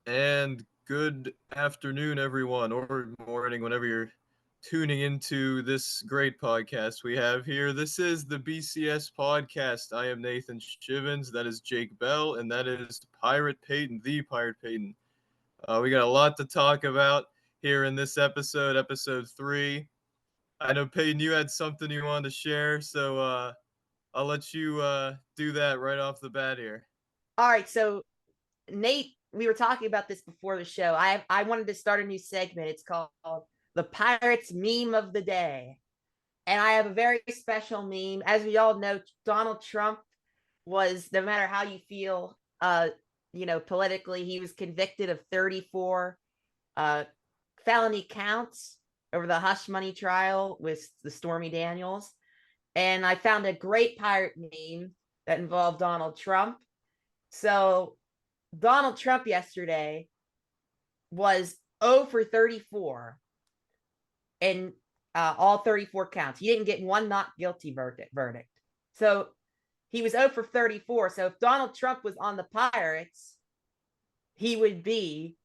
And good afternoon, everyone, or morning, whenever you're tuning into this great podcast we have here. This is the BCS Podcast. I am Nathan Shivens, that is Jake Bell, and that is Pirate Peyton, the Pirate Peyton. We got a lot to talk about here in this episode 3. I know, Peyton, you had something you wanted to share, so I'll let you do that right off the bat here. All right, so Nate, we were talking about this before the show. I wanted to start a new segment. It's called the Pirates Meme of the Day. And I have a very special meme. As we all know, Donald Trump was, no matter how you feel, politically, he was convicted of 34 felony counts over the hush money trial with the Stormy Daniels. And I found a great pirate meme that involved Donald Trump. So Donald Trump yesterday was 0 for 34 in all 34 counts. He didn't get one not guilty verdict. So he was 0 for 34. So if Donald Trump was on the Pirates, he would be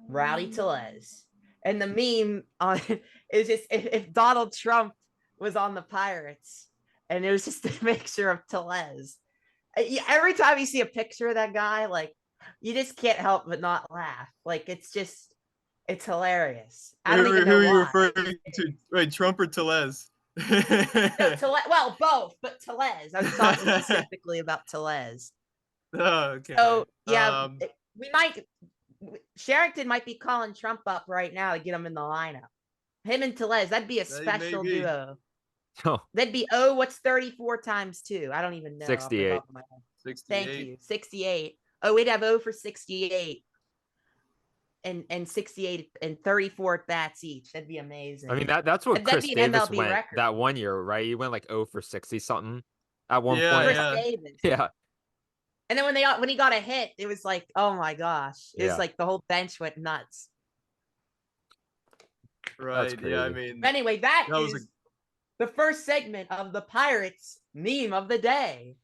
Rowdy Tellez. And the meme on is just if Donald Trump was on the Pirates, and it was just a picture of Tellez. Every time you see a picture of that guy, like, you just can't help but not laugh. Like, it's hilarious. I don't even know who are you why. referring to? Wait, Trump or Tellez? No, well, both, but Tellez. I was talking specifically about Tellez. Oh, okay. So yeah, Sherrington might be calling Trump up right now to get him in the lineup. Him and Tellez, that'd be a special duo. Oh. That'd be what's 34 times 2? I don't even know. 68. 68. Thank you. 68. Oh, we'd have 0 for 68 and 68 and 34 at bats each. That'd be amazing. I mean, that's what Chris Davis went record. That one year, right? He went like 0 for 60 something at one point. Chris Davis. Yeah. And then when he got a hit, it was like, oh my gosh. It was like the whole bench went nuts. Right. Yeah, I mean. But anyway, that is the first segment of the Pirates Meme of the Day.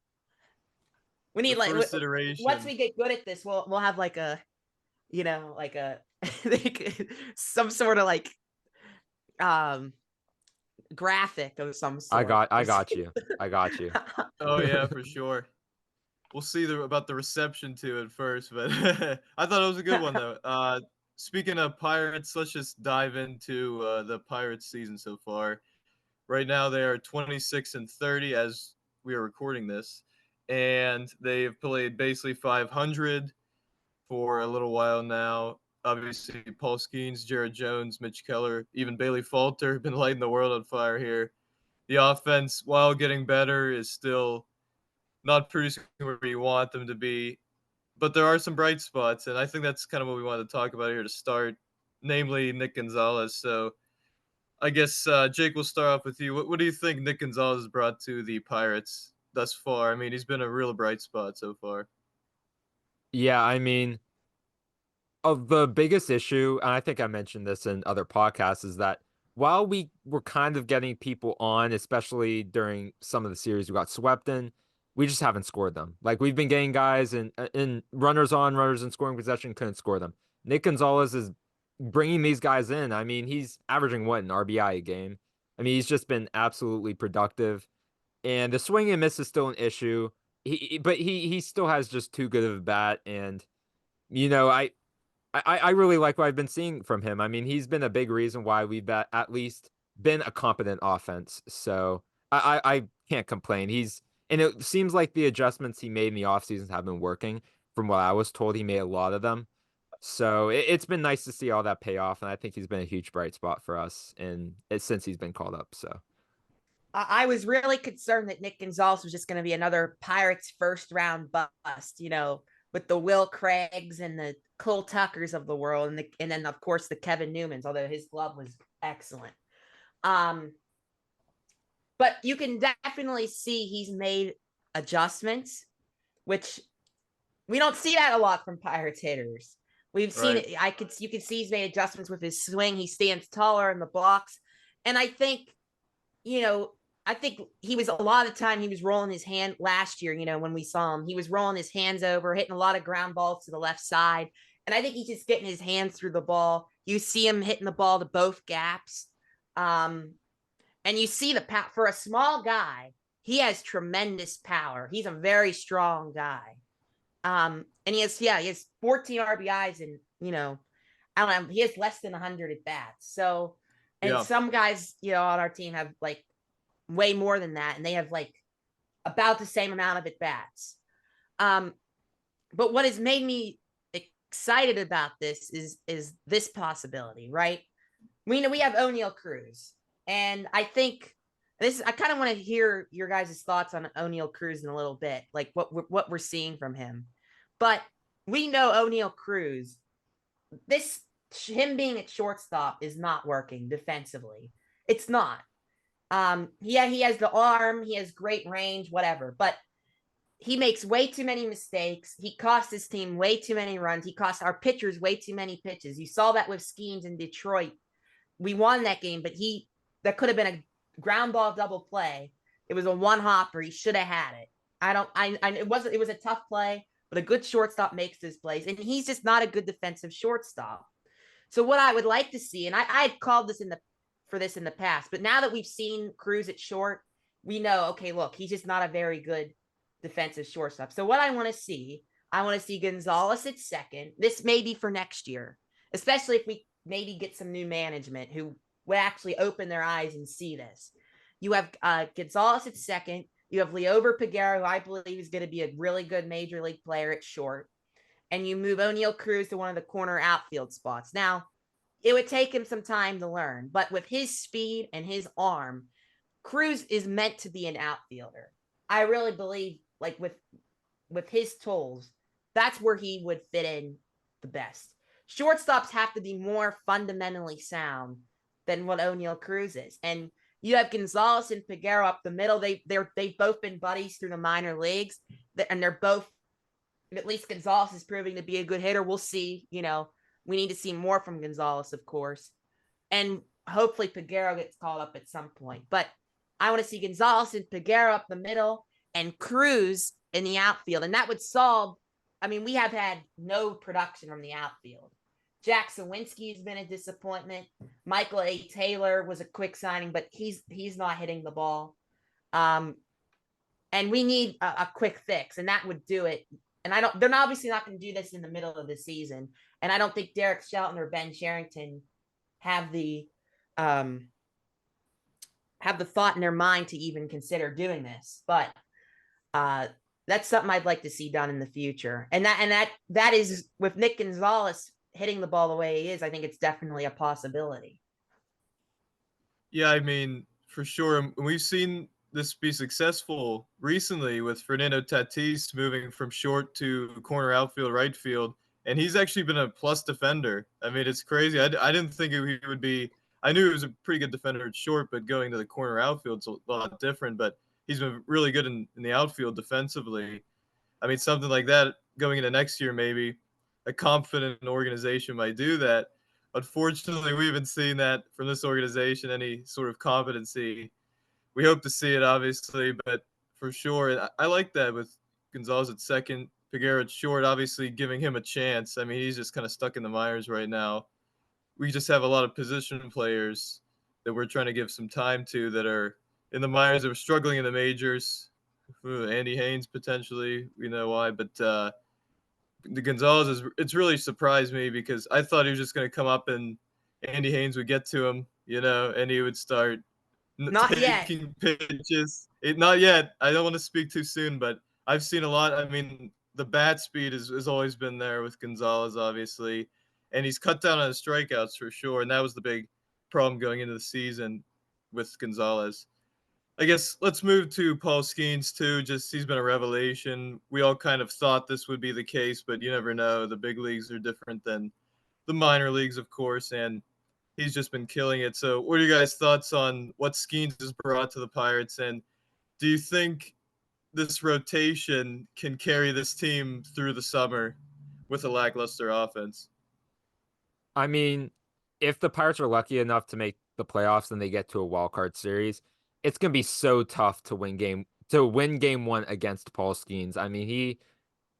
We need first iteration. Once we get good at this, we'll have like a some sort of like graphic of some sort. I got you. Oh yeah, for sure. We'll see about the reception to it first, but I thought it was a good one though. Speaking of Pirates, let's just dive into the Pirates season so far. Right now they are 26-30 as we are recording this, and they've played basically 500 for a little while now. Obviously, Paul Skenes, Jared Jones, Mitch Keller, even Bailey Falter have been lighting the world on fire here. The offense, while getting better, is still not producing where you want them to be. But there are some bright spots, and I think that's kind of what we wanted to talk about here to start, namely Nick Gonzales. So I guess, Jake, we'll start off with you. What do you think Nick Gonzales has brought to the Pirates thus far? I mean, he's been a real bright spot so far. Yeah, I mean, the biggest issue, and I think I mentioned this in other podcasts, is that while we were kind of getting people on, especially during some of the series we got swept in, we just haven't scored them. Like, we've been getting guys in runners on, runners in scoring possession, couldn't score them. Nick Gonzales is bringing these guys in. I mean, he's averaging an RBI a game. I mean, he's just been absolutely productive. And the swing and miss is still an issue. But he still has just too good of a bat. And, you know, I really like what I've been seeing from him. I mean, he's been a big reason why we've at least been a competent offense. So I can't complain. And it seems like the adjustments he made in the offseason have been working. From what I was told, he made a lot of them. So it's been nice to see all that pay off. And I think he's been a huge bright spot for us since he's been called up. So I was really concerned that Nick Gonzales was just going to be another Pirates first round bust, with the Will Craigs and the Cole Tuckers of the world. And then of course the Kevin Newmans, although his glove was excellent. But you can definitely see he's made adjustments, which we don't see that a lot from Pirates hitters. We've seen it. You can see he's made adjustments with his swing. He stands taller in the blocks. And I think, he was a lot of the time he was rolling his hand last year, when we saw him, he was rolling his hands over, hitting a lot of ground balls to the left side. And I think he's just getting his hands through the ball. You see him hitting the ball to both gaps. And you see for a small guy, he has tremendous power. He's a very strong guy. And he has 14 RBIs and, I don't know, he has less than 100 at bats. So, and some guys, on our team have like way more than that, and they have like about the same amount of at bats. But what has made me excited about this is this possibility, right? We know we have Oneil Cruz, and I think I kind of want to hear your guys' thoughts on Oneil Cruz in a little bit, like what we're seeing from him. But we know Oneil Cruz, him being at shortstop is not working defensively. It's not. He has the arm, he has great range, whatever, but he makes way too many mistakes. He cost his team way too many runs. He cost our pitchers way too many pitches. You saw that with Skenes in Detroit. We won that game, but that could have been a ground ball double play. It was a one hopper. He should have had it. It was a tough play, but a good shortstop makes those plays, and he's just not a good defensive shortstop. So what I would like to see, and I had called this in the past, but now that we've seen Cruz at short, we know, okay, look, he's just not a very good defensive shortstop. So what I want to see Gonzales at second. This may be for next year, especially if we maybe get some new management who would actually open their eyes and see this. You have Gonzales at second. You have Liover Peguero, who I believe is going to be a really good major league player at short. And you move Oneil Cruz to one of the corner outfield spots. Now, it would take him some time to learn, but with his speed and his arm, Cruz is meant to be an outfielder. I really believe, like with his tools, that's where he would fit in the best. Shortstops have to be more fundamentally sound than what Oneil Cruz is. And you have Gonzales and Peguero up the middle. They've both been buddies through the minor leagues, and they're both, at least Gonzales is proving to be a good hitter. We'll see. We need to see more from Gonzales, of course. And hopefully Peguero gets called up at some point. But I want to see Gonzales and Peguero up the middle and Cruz in the outfield. And that would solve, we have had no production from the outfield. Jack Sawinski has been a disappointment. Michael A. Taylor was a quick signing, but he's not hitting the ball. And we need a quick fix, and that would do it. And they're obviously not going to do this in the middle of the season. And I don't think Derek Shelton or Ben Sherrington have the thought in their mind to even consider doing this. But that's something I'd like to see done in the future. And that is, with Nick Gonzales hitting the ball the way he is, I think it's definitely a possibility. Yeah, for sure. We've seen this be successful recently with Fernando Tatis moving from short to corner outfield, right field. And he's actually been a plus defender. It's crazy. I didn't think he would be. I knew he was a pretty good defender at short, but going to the corner outfield's a lot different. But he's been really good in the outfield defensively. Something like that going into next year, maybe a confident organization might do that. Unfortunately, we haven't seen that from this organization, any sort of competency. We hope to see it, obviously, but for sure, I like that with Gonzales at second, Peguero at short, obviously giving him a chance. He's just kind of stuck in the minors right now. We just have a lot of position players that we're trying to give some time to that are in the minors, that are struggling in the majors. Andy Haynes, potentially, we know why, but the Gonzales it's really surprised me because I thought he was just going to come up and Andy Haynes would get to him, and he would start Not taking yet. pitches. Not yet. I don't want to speak too soon, but I've seen a lot. The bat speed has always been there with Gonzales, obviously, and he's cut down on his strikeouts for sure, and that was the big problem going into the season with Gonzales. I guess let's move to Paul Skenes too. He's been a revelation. We all kind of thought this would be the case, but you never know. The big leagues are different than the minor leagues, of course, and he's just been killing it. So what are your guys' thoughts on what Skenes has brought to the Pirates, and do you think this rotation can carry this team through the summer with a lackluster offense? If the Pirates are lucky enough to make the playoffs and they get to a wild card series, it's gonna be so tough to win game one against Paul Skenes.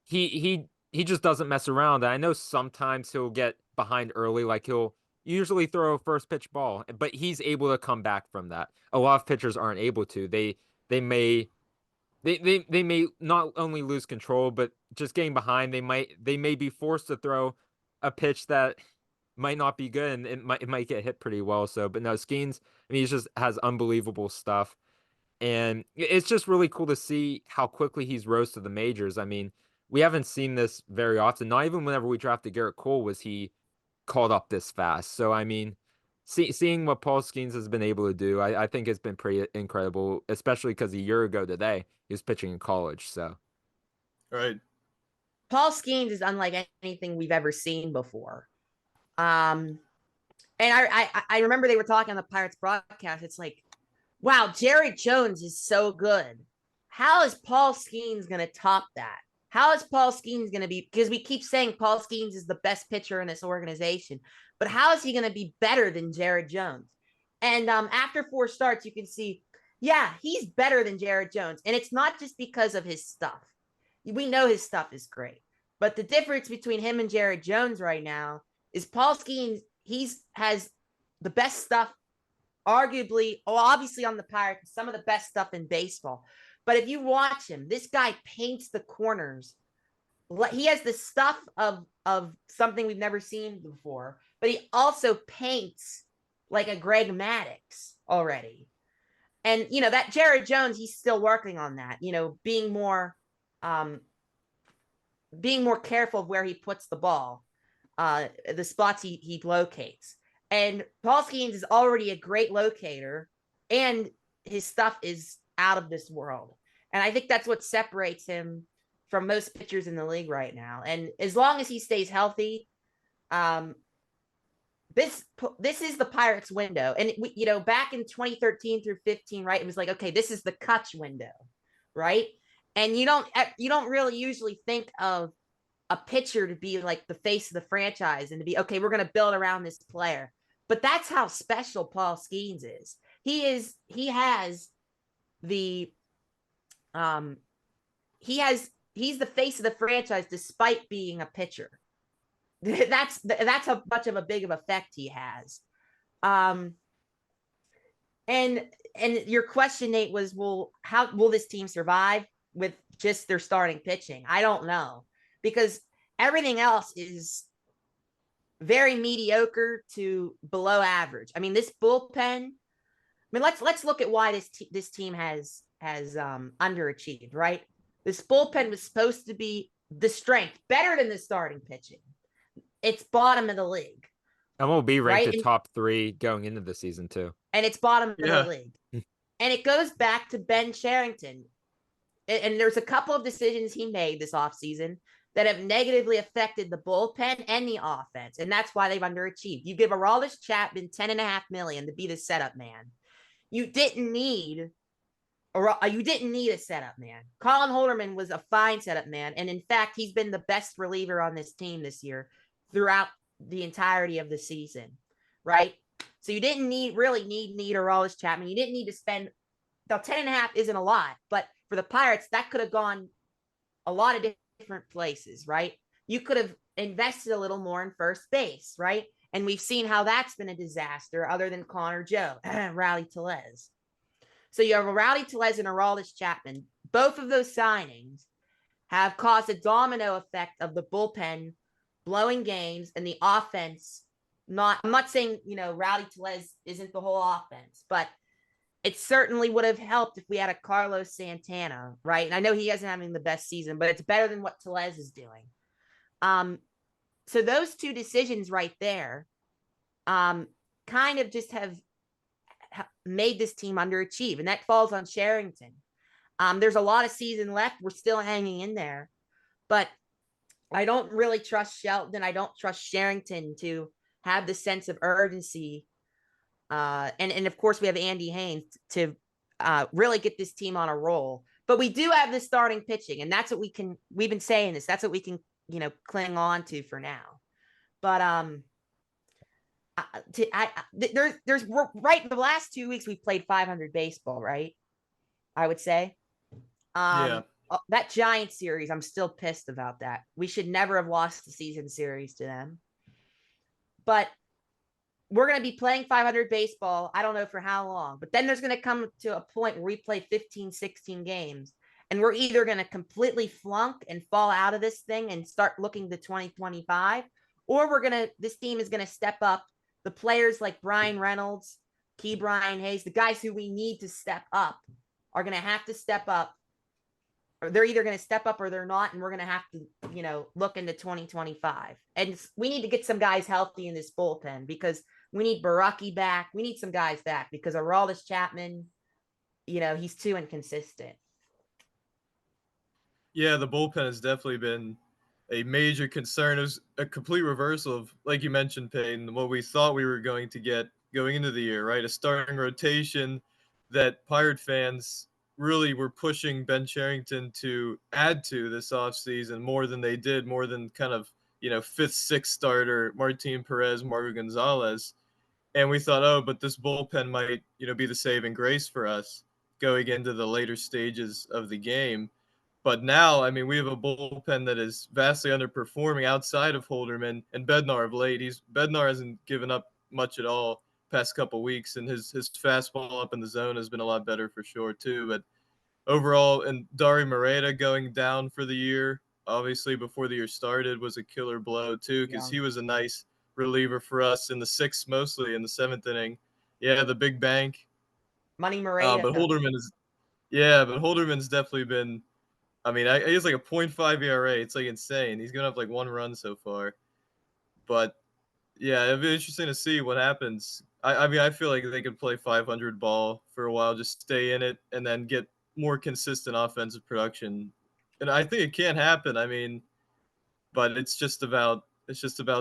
He he just doesn't mess around. I know sometimes he'll get behind early, like he'll usually throw a first pitch ball, but he's able to come back from that. A lot of pitchers aren't able to. They may they may not only lose control, but just getting behind, they may be forced to throw a pitch that might not be good, and it might get hit pretty well. So, but no, Skenes, I mean, he just has unbelievable stuff, and it's just really cool to see how quickly he's rose to the majors. I mean, we haven't seen this very often. Not even whenever we drafted Garrett Cole was he called up this fast. So, I mean, seeing what Paul Skenes has been able to do, I think it's been pretty incredible, especially because a year ago today he was pitching in college. So, Right. Paul Skenes is unlike anything we've ever seen before. And I remember they were talking on the Pirates broadcast. It's like, wow, Jared Jones is so good. How is Paul Skenes going to top that? How is Paul Skenes going to be? Because we keep saying Paul Skenes is the best pitcher in this organization, but how is he going to be better than Jared Jones? And after 4 starts, you can see, yeah, he's better than Jared Jones. And it's not just because of his stuff. We know his stuff is great. But the difference between him and Jared Jones right now is Paul Skenes, has the best stuff, arguably, obviously on the Pirates, some of the best stuff in baseball. But if you watch him, this guy paints the corners. He has the stuff of something we've never seen before, but he also paints like a Greg Maddux already. And, that Jared Jones, he's still working on that, being more careful of where he puts the ball, the spots he locates. And Paul Skenes is already a great locator, and his stuff is out of this world. And I think that's what separates him from most pitchers in the league right now. And as long as he stays healthy, this is the Pirates window. And back in 2013 through 15, right, it was like, okay, this is the Kutch window, right? And you don't really usually think of a pitcher to be like the face of the franchise and to be, okay, we're going to build around this player. But that's how special Paul Skenes is. He's the face of the franchise despite being a pitcher. That's how much of a big of effect he has. And your question, Nate, was, well, how will this team survive with just their starting pitching? I don't know, because everything else is very mediocre to below average. I mean, this bullpen. I mean, let's look at why this team has underachieved. Right, this bullpen was supposed to be the strength, better than the starting pitching. It's bottom of the league. MLB ranked it top 3 going into the season too, and it's bottom of the league. And it goes back to Ben Cherington. And there's a couple of decisions he made this offseason that have negatively affected the bullpen and the offense. And that's why they've underachieved. You give Aroldis Chapman $10.5 million to be the setup man. You didn't need a setup man. Colin Holderman was a fine setup man. And in fact, he's been the best reliever on this team this year throughout the entirety of the season. Right? So you didn't really need Aroldis Chapman. You didn't need to spend, now 10.5 isn't a lot, but for the Pirates, that could have gone a lot of different places, right? You could have invested a little more in first base, right? And we've seen how that's been a disaster other than Connor Joe, Rowdy Tellez. So you have a Rowdy Tellez and a Aroldis Chapman. Both of those signings have caused a domino effect of the bullpen blowing games and the offense I'm not saying, Rowdy Tellez isn't the whole offense, but it certainly would have helped if we had a Carlos Santana, right? And I know he isn't having the best season, but it's better than what Tellez is doing. So those 2 decisions right there kind of just have made this team underachieve, and that falls on Cherington. There's a lot of season left. We're still hanging in there, but I don't really trust Shelton. I don't trust Cherington to have the sense of urgency. And of course we have Andy Haynes to really get this team on a roll, but we do have the starting pitching, and that's what we've been saying this, that's what we can, cling on to for now. But there's right, the last 2 weeks we've played 500 baseball, right? I would say. Yeah. that Giants series, I'm still pissed about that. We should never have lost the season series to them. But we're going to be playing 500 baseball. I don't know for how long, but then there's going to come to a point where we play 15, 16 games, and we're either going to completely flunk and fall out of this thing and start looking to 2025, or this team is going to step up. The players like Brian Reynolds, Brian Hayes, the guys who we need to step up are going to have to step up, or they're either going to step up or they're not. And we're going to have to, look into 2025. And we need to get some guys healthy in this bullpen, because we need Baraki back. We need some guys back, because Aroldis Chapman, he's too inconsistent. Yeah, the bullpen has definitely been a major concern. It was a complete reversal of, like you mentioned, Peyton, what we thought we were going to get going into the year, right? A starting rotation that Pirate fans really were pushing Ben Cherington to add to this offseason more than they did, more than kind of, fifth, sixth starter, Martin Perez, Marco Gonzales. And we thought, oh, but this bullpen might, be the saving grace for us going into the later stages of the game. But now, I mean, we have a bullpen that is vastly underperforming outside of Holderman and Bednar of late. Bednar hasn't given up much at all past couple of weeks, and his fastball up in the zone has been a lot better for sure too. But overall, and Dari Moreta going down for the year, obviously before the year started, was a killer blow too, because he was a nice reliever for us in the sixth, mostly in the seventh inning. Yeah, the big bank. Money Moreta. But Holderman's definitely been. I mean, he has like a 0.5 ERA. It's like insane. He's going to have like one run so far. But yeah, it'll be interesting to see what happens. I mean, I feel like they could play 500 ball for a while, just stay in it, and then get more consistent offensive production. And I think it can happen. I mean, but it's just about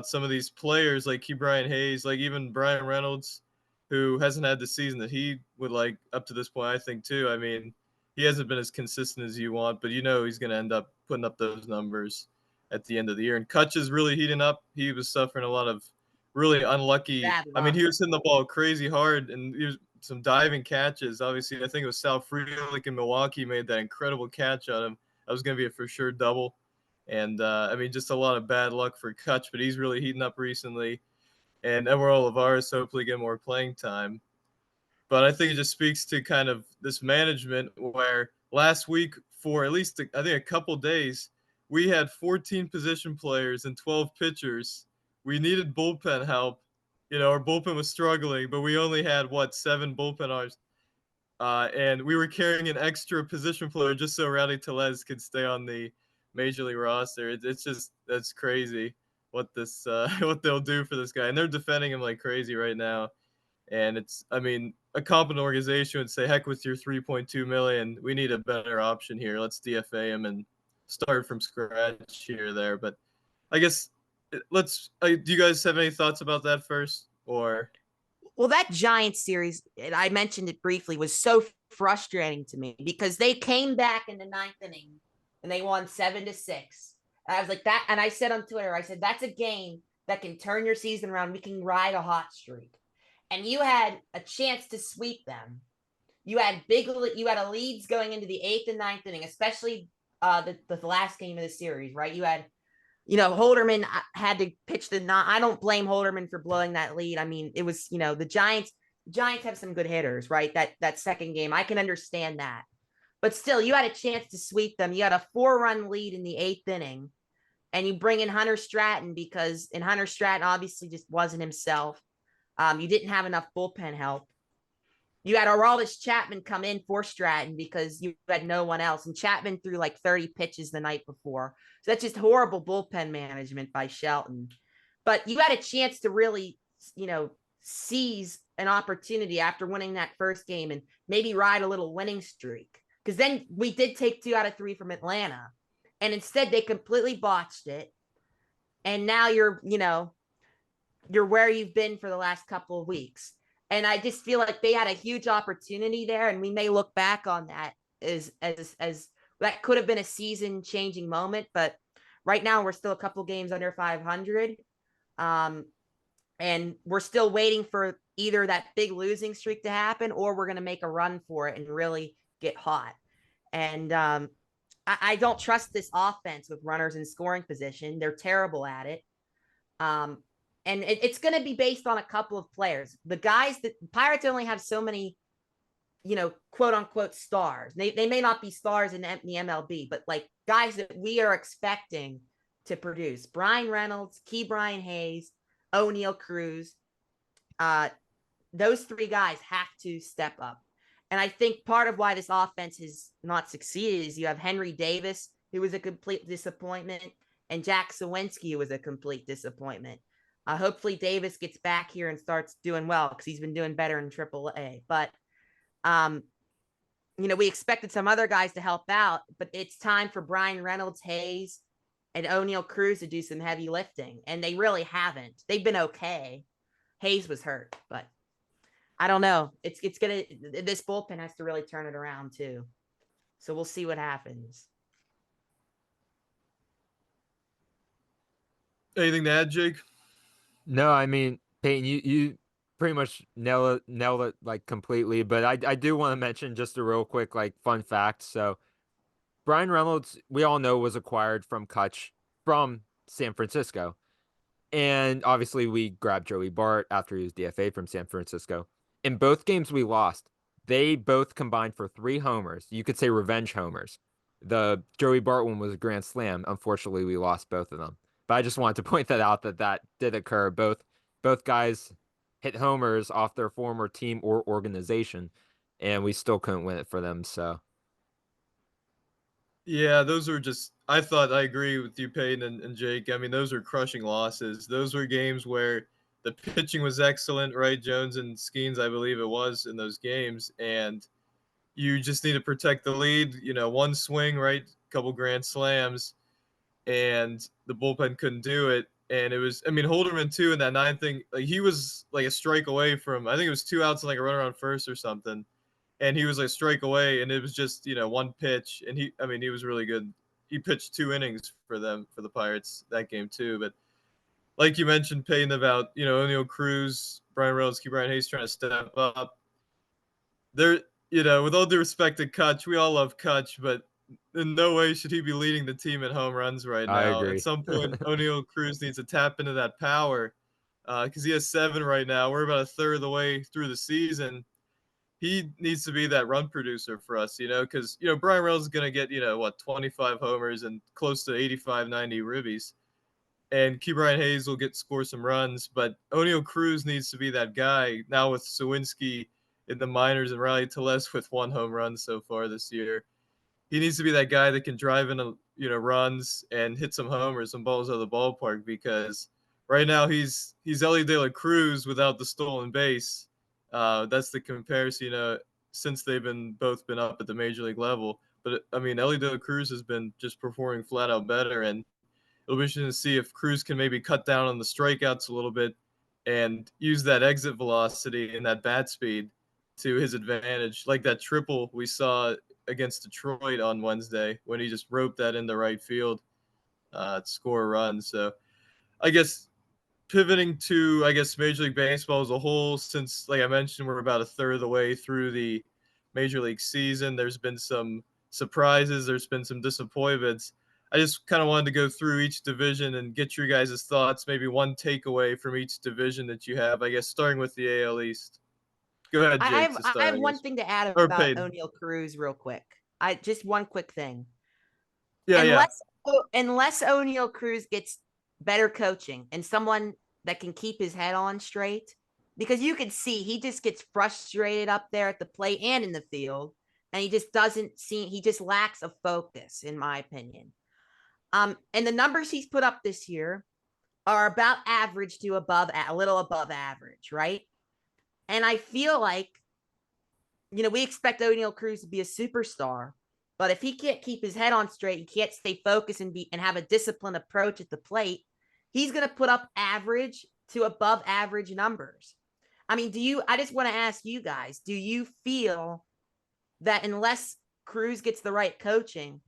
some of these players like Brian Hayes, like even Brian Reynolds, who hasn't had the season that he would like up to this point, I think too. I mean, he hasn't been as consistent as you want, but he's going to end up putting up those numbers at the end of the year. And Kutch is really heating up. He was suffering a lot of really unlucky. I mean, he was hitting the ball crazy hard, and he was some diving catches. Obviously, I think it was Sal Frelick in Milwaukee made that incredible catch on him. That was going to be a for sure double. And, I mean, just a lot of bad luck for Kutch, but he's really heating up recently. And Emerald Olivares hopefully get more playing time. But I think it just speaks to kind of this management where last week, for at least, I think, a couple days, we had 14 position players and 12 pitchers. We needed bullpen help. Our bullpen was struggling, but we only had, 7 bullpen arms. And we were carrying an extra position player just so Rowdy Tellez could stay on the Major League roster. It's just, that's crazy what they'll do for this guy. And they're defending him like crazy right now. And it's, I mean, a competent organization would say, heck with your $3.2 million. We need a better option here. Let's DFA him and start from scratch here there. But I guess do you guys have any thoughts about that first? Or well, that Giants series, and I mentioned it briefly, was so frustrating to me because they came back in the ninth inning and they won 7-6. And I was like that, and I said on Twitter, I said that's a game that can turn your season around. We can ride a hot streak. And you had a chance to sweep them. You had leads going into the 8th and 9th inning, especially the last game of the series, right? You had, Holderman had to pitch I don't blame Holderman for blowing that lead. I mean, it was, the Giants have some good hitters, right? That second game, I can understand that. But still, you had a chance to sweep them. You had a 4-run lead in the 8th inning, and you bring in Hunter Stratton because Hunter Stratton obviously just wasn't himself. You didn't have enough bullpen help. You had Aroldis Chapman come in for Stratton because you had no one else. And Chapman threw like 30 pitches the night before. So that's just horrible bullpen management by Shelton. But you had a chance to really, seize an opportunity after winning that first game and maybe ride a little winning streak. Because then we did take 2 out of 3 from Atlanta. And instead they completely botched it. And now you're where you've been for the last couple of weeks. And I just feel like they had a huge opportunity there. And we may look back on that as that could have been a season changing moment. But right now we're still a couple games under 500. And we're still waiting for either that big losing streak to happen, or we're going to make a run for it and really get hot. And I don't trust this offense with runners in scoring position. They're terrible at it. And it's going to be based on a couple of players. The guys that Pirates only have so many, quote unquote stars. They may not be stars in the MLB, but like guys that we are expecting to produce. Brian Reynolds, Ke'Bryan Hayes, Oneil Cruz. Those three guys have to step up. And I think part of why this offense has not succeeded is you have Henry Davis, who was a complete disappointment, and Jack Sawinski, who was a complete disappointment. Hopefully Davis gets back here and starts doing well because he's been doing better in AAA. But, we expected some other guys to help out, but it's time for Brian Reynolds, Hayes, and Oneil Cruz to do some heavy lifting. And they really haven't. They've been okay. Hayes was hurt, but I don't know. This bullpen has to really turn it around too. So we'll see what happens. Anything to add, Jake? No, I mean, Peyton, you pretty much nailed it like completely. But I do want to mention just a real quick like fun fact. So Brian Reynolds, we all know, was acquired from Kutch from San Francisco. And obviously we grabbed Joey Bart after he was DFA from San Francisco. In both games we lost, they both combined for 3 homers. You could say revenge homers. The Joey Bart one was a grand slam. Unfortunately, we lost both of them. But I just wanted to point that out that did occur. Both guys hit homers off their former team or organization, and we still couldn't win it for them. So, yeah, those are just. I agree with you, Peyton and Jake. I mean, those are crushing losses. Those were games where the pitching was excellent, right? Jones and Skenes, I believe it was, in those games, and you just need to protect the lead. One swing, right? Couple grand slams, and the bullpen couldn't do it. And it was, Holderman too in that 9th thing. Like he was like a strike away from, I think it was 2 outs and like a runner on first or something, and he was like a strike away, and it was just one pitch, and he was really good. He pitched 2 innings for the Pirates that game too. But like you mentioned, Peyton, about Oneil Cruz, Brian Reynolds, Ke'Bryan Hayes trying to step up. They're with all due respect to Kutch, we all love Kutch, but in no way should he be leading the team in home runs right now. I agree. At some point, Oneil Cruz needs to tap into that power because he has 7 right now. We're about a third of the way through the season. He needs to be that run producer for us, because Brian Reynolds is going to get 25 homers and close to 85, 90 ribbies. And Ke'Bryan Hayes will score some runs, but Oneil Cruz needs to be that guy now with Sawinski in the minors and Riley Teles with 1 home run so far this year. He needs to be that guy that can drive in runs and hit some homers, some balls out of the ballpark, because right now he's Elly De La Cruz without the stolen base. That's the comparison, since they've both been up at the major league level. But Elly De La Cruz has been just performing flat out better, and it'll be interesting to see if Cruz can maybe cut down on the strikeouts a little bit and use that exit velocity and that bat speed to his advantage, like that triple we saw against Detroit on Wednesday when he just roped that into right field to score a run. So I guess pivoting to, Major League Baseball as a whole, since, like I mentioned, we're about a third of the way through the Major League season, there's been some surprises, there's been some disappointments. I just kind of wanted to go through each division and get your guys' thoughts, maybe one takeaway from each division that you have, starting with the AL East. Go ahead, Jake. I have one thing to add about Oneil Cruz real quick. Just one quick thing. Unless Oneil Cruz gets better coaching and someone that can keep his head on straight, because you can see he just gets frustrated up there at the plate and in the field, and he just lacks a focus, in my opinion. And the numbers he's put up this year are about average to a little above average, right? And I feel like, we expect Oneil Cruz to be a superstar, but if he can't keep his head on straight, he can't stay focused and have a disciplined approach at the plate, he's going to put up average to above average numbers. I just want to ask you guys, do you feel that unless Cruz gets the right coaching,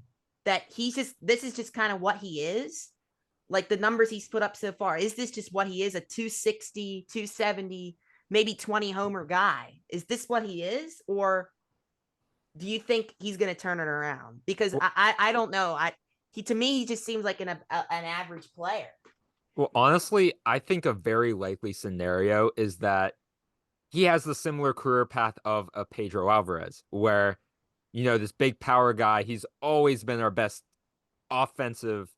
that this is just kind of what he is? Like the numbers he's put up so far, is this just what he is? A 260, 270, maybe 20 homer guy? Is this what he is? Or do you think he's going to turn it around? Because I don't know. To me, he just seems like an average player. Well, honestly, I think a very likely scenario is that he has the similar career path of a Pedro Alvarez, where, this big power guy, he's always been our best offensive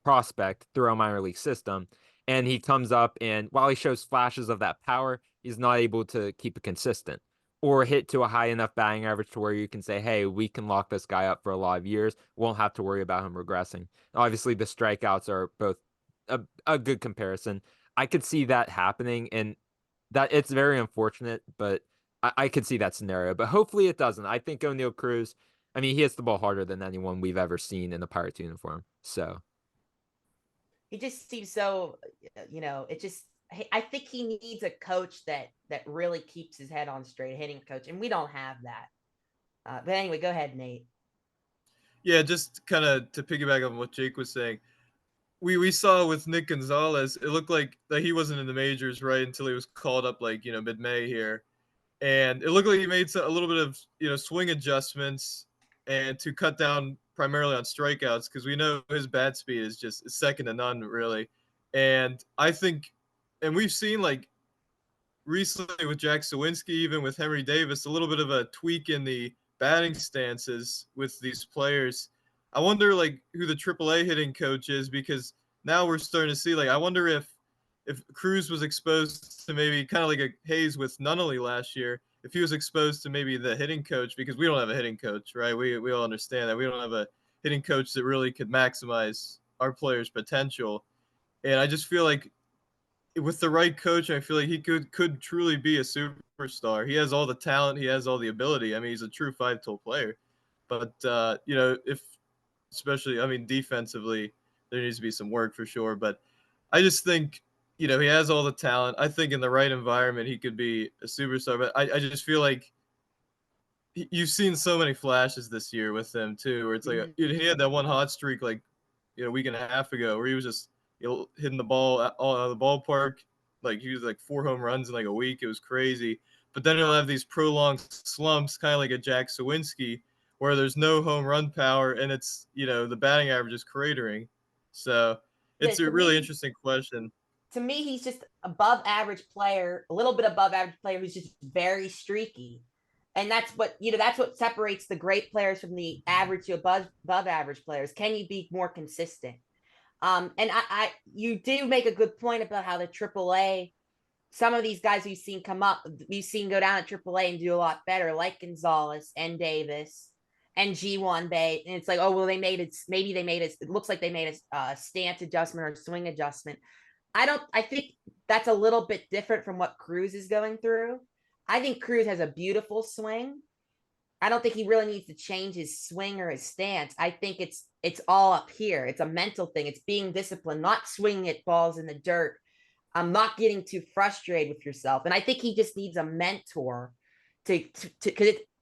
prospect through our minor league system. And he comes up, and while he shows flashes of that power, he's not able to keep it consistent or hit to a high enough batting average to where you can say, hey, we can lock this guy up for a lot of years. Won't have to worry about him regressing. Obviously, the strikeouts are both a good comparison. I could see that happening, and that it's very unfortunate, but I could see that scenario. But hopefully it doesn't. I think Oneil Cruz, I mean, he hits the ball harder than anyone we've ever seen in the Pirates uniform. So he just seems so, I think he needs a coach that really keeps his head on straight, hitting coach, and we don't have that. But anyway, go ahead, Nate. Yeah, just kind of to piggyback on what Jake was saying, we saw with Nick Gonzales, it looked like that he wasn't in the majors right until he was called up mid-May here, and it looked like he made a little bit of swing adjustments and to cut down primarily on strikeouts because we know his bat speed is just second to none really, and I think, and we've seen recently with Jack Sawinski, even with Henry Davis, a little bit of a tweak in the batting stances with these players. I wonder who the AAA hitting coach is because now we're starting to see I wonder if Cruz was exposed to maybe kind of like a Hayes with Nunnally last year, if he was exposed to maybe the hitting coach, because we don't have a hitting coach, right? We all understand that we don't have a hitting coach that really could maximize our players' potential. And I just feel like with the right coach, I feel like he could truly be a superstar. He has all the talent, he has all the ability. I mean, he's a true five-tool player. But if especially, I mean, defensively, there needs to be some work for sure. But I just think he has all the talent. I think in the right environment, he could be a superstar. But I just feel like you've seen so many flashes this year with him too, where it's like he had that one hot streak a week and a half ago where he was just hitting the ball all out of the ballpark. Like he was 4 home runs in a week. It was crazy. But then he'll have these prolonged slumps, kind of like a Jack Sawinski, where there's no home run power and it's the batting average is cratering. So it's a really interesting question. To me, he's just above average player, a little bit above average player who's just very streaky. And that's what separates the great players from the average to above average players. Can you be more consistent? And you do make a good point about how the AAA, some of these guys we've seen come up, we've seen go down at AAA and do a lot better, like Gonzales and Davis and G1 Bay. And it's like, oh, well, it looks like they made a stance adjustment or swing adjustment. I think that's a little bit different from what Cruz is going through. I think Cruz has a beautiful swing. I don't think he really needs to change his swing or his stance. I think it's all up here. It's a mental thing. It's being disciplined, not swinging at balls in the dirt. I'm not getting too frustrated with yourself. And I think he just needs a mentor because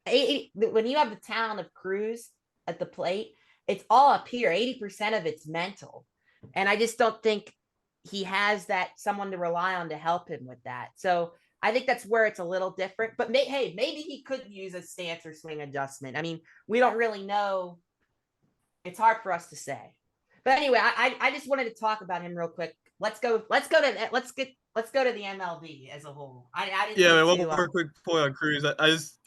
when you have the talent of Cruz at the plate, it's all up here. 80% of it's mental. And I just don't think he has someone to rely on to help him with that. So I think that's where it's a little different, but maybe he could use a stance or swing adjustment. I mean, we don't really know. It's hard for us to say, but anyway, I just wanted to talk about him real quick. Let's go to the MLB as a whole. One more quick point on Cruz.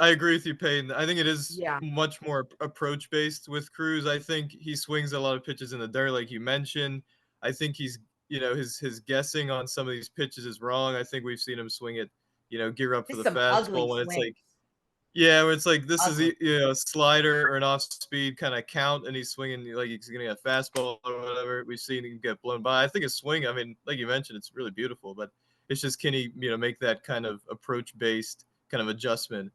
I agree with you, Peyton. I think it is much more approach based with Cruz. I think he swings a lot of pitches in the dirt, like you mentioned. I think he's his guessing on some of these pitches is wrong. I think we've seen him swing it, gear up for the fastball when it's where it's like this ugly. Is a slider or an off speed kind of count, and he's swinging like he's getting a fastball or whatever. We've seen him get blown by. I think his swing, I mean, like you mentioned, it's really beautiful, but it's just can he make that kind of approach based kind of adjustment,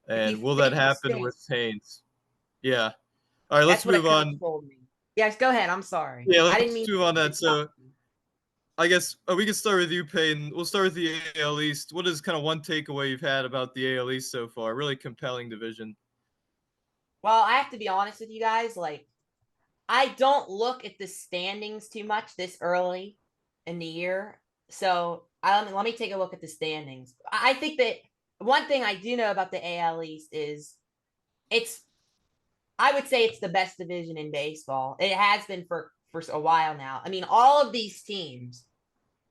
and will that happen with Haynes? Yeah. All right, let's move on. Yes, go ahead. I'm sorry. Yeah, let's move on that. So I guess we can start with you, Peyton. We'll start with the AL East. What is kind of one takeaway you've had about the AL East so far? Really compelling division. Well, I have to be honest with you guys. I don't look at the standings too much this early in the year. So let me take a look at the standings. I think that one thing I do know about the AL East is I would say it's the best division in baseball. It has been for a while now. I mean, all of these teams,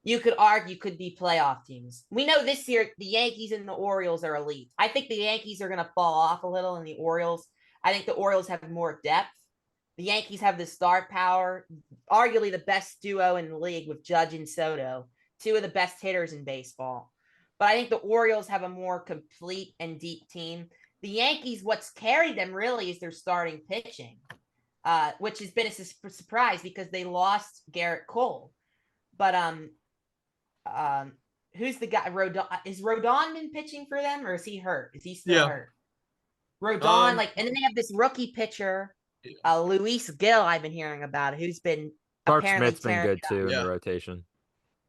you could argue, could be playoff teams. We know this year the Yankees and the Orioles are elite. I think the Yankees are going to fall off a little, and the Orioles, I think the Orioles have more depth. The Yankees have the star power, arguably the best duo in the league with Judge and Soto, two of the best hitters in baseball. But I think the Orioles have a more complete and deep team. The Yankees, what's carried them really is their starting pitching, which has been a surprise because they lost Garrett Cole. But who's the guy? Is Rodon been pitching for them, or is he hurt? Is he still hurt? Rodon, and then they have this rookie pitcher, Luis Gil. I've been hearing about, who's been Clark apparently Schmidt's been good too in the rotation.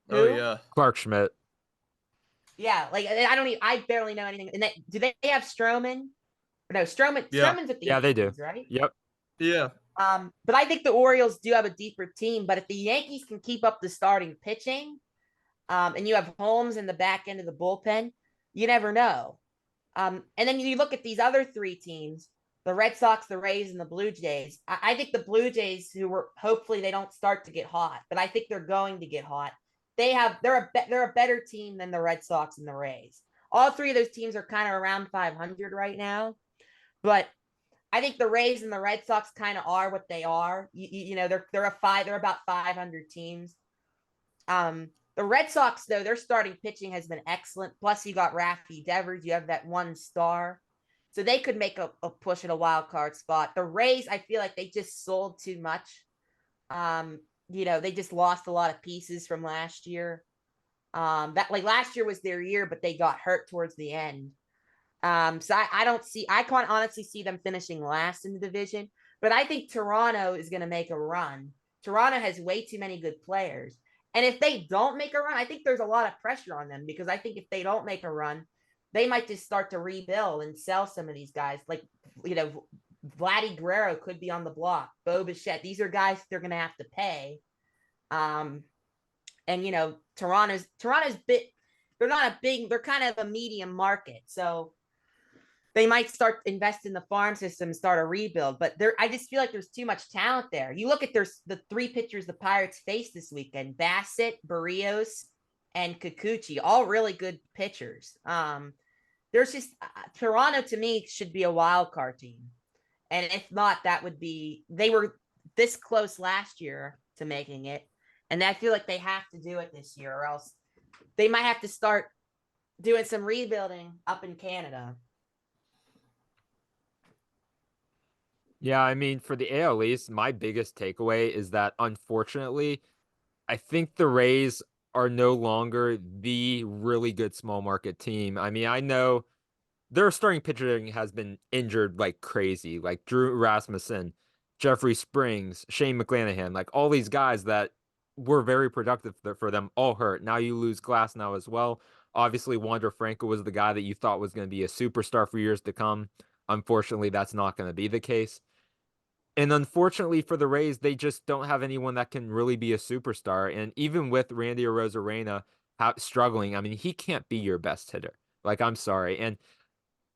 Who? Oh yeah, Clark Schmidt. Yeah, I barely know anything. And do they have Stroman? No, Stroman's with the Yankees, they do. Right? Yep. Yeah. But I think the Orioles do have a deeper team. But if the Yankees can keep up the starting pitching, and you have Holmes in the back end of the bullpen, you never know. And then you look at these other three teams, the Red Sox, the Rays, and the Blue Jays. I think the Blue Jays, hopefully they don't start to get hot, but I think they're going to get hot. They're a better team than the Red Sox and the Rays. All three of those teams are kind of around 500 right now, but I think the Rays and the Red Sox kind of are what they are. They're about 500 teams. The Red Sox, though, their starting pitching has been excellent. Plus, you got Rafi Devers. You have that one star, so they could make a push at a wild card spot. The Rays, I feel like they just sold too much. They just lost a lot of pieces from last year. Last year was their year, but they got hurt towards the end. So I can't honestly see them finishing last in the division, but I think Toronto is going to make a run. Toronto has way too many good players. And if they don't make a run, I think there's a lot of pressure on them, because I think if they don't make a run, they might just start to rebuild and sell some of these guys. Vladdy Guerrero could be on the block. Bo Bichette. These are guys they're going to have to pay. Toronto's they're kind of a medium market. So they might start invest in the farm system and start a rebuild. But I just feel like there's too much talent there. You look at the three pitchers the Pirates faced this weekend: Bassett, Barrios, and Kikuchi, all really good pitchers. There's just Toronto, to me, should be a wild card team. And if not, they were this close last year to making it. And I feel like they have to do it this year, or else they might have to start doing some rebuilding up in Canada. Yeah, I mean, for the AL East, my biggest takeaway is that, unfortunately, I think the Rays are no longer the really good small market team. I mean, I know their starting pitching has been injured like crazy, like Drew Rasmussen, Jeffrey Springs, Shane McClanahan, like all these guys that were very productive for them, all hurt. Now you lose Glass now as well. Obviously, Wander Franco was the guy that you thought was going to be a superstar for years to come. Unfortunately, that's not going to be the case. And unfortunately for the Rays, they just don't have anyone that can really be a superstar. And even with Randy Arozarena struggling, I mean, he can't be your best hitter. Like, I'm sorry. And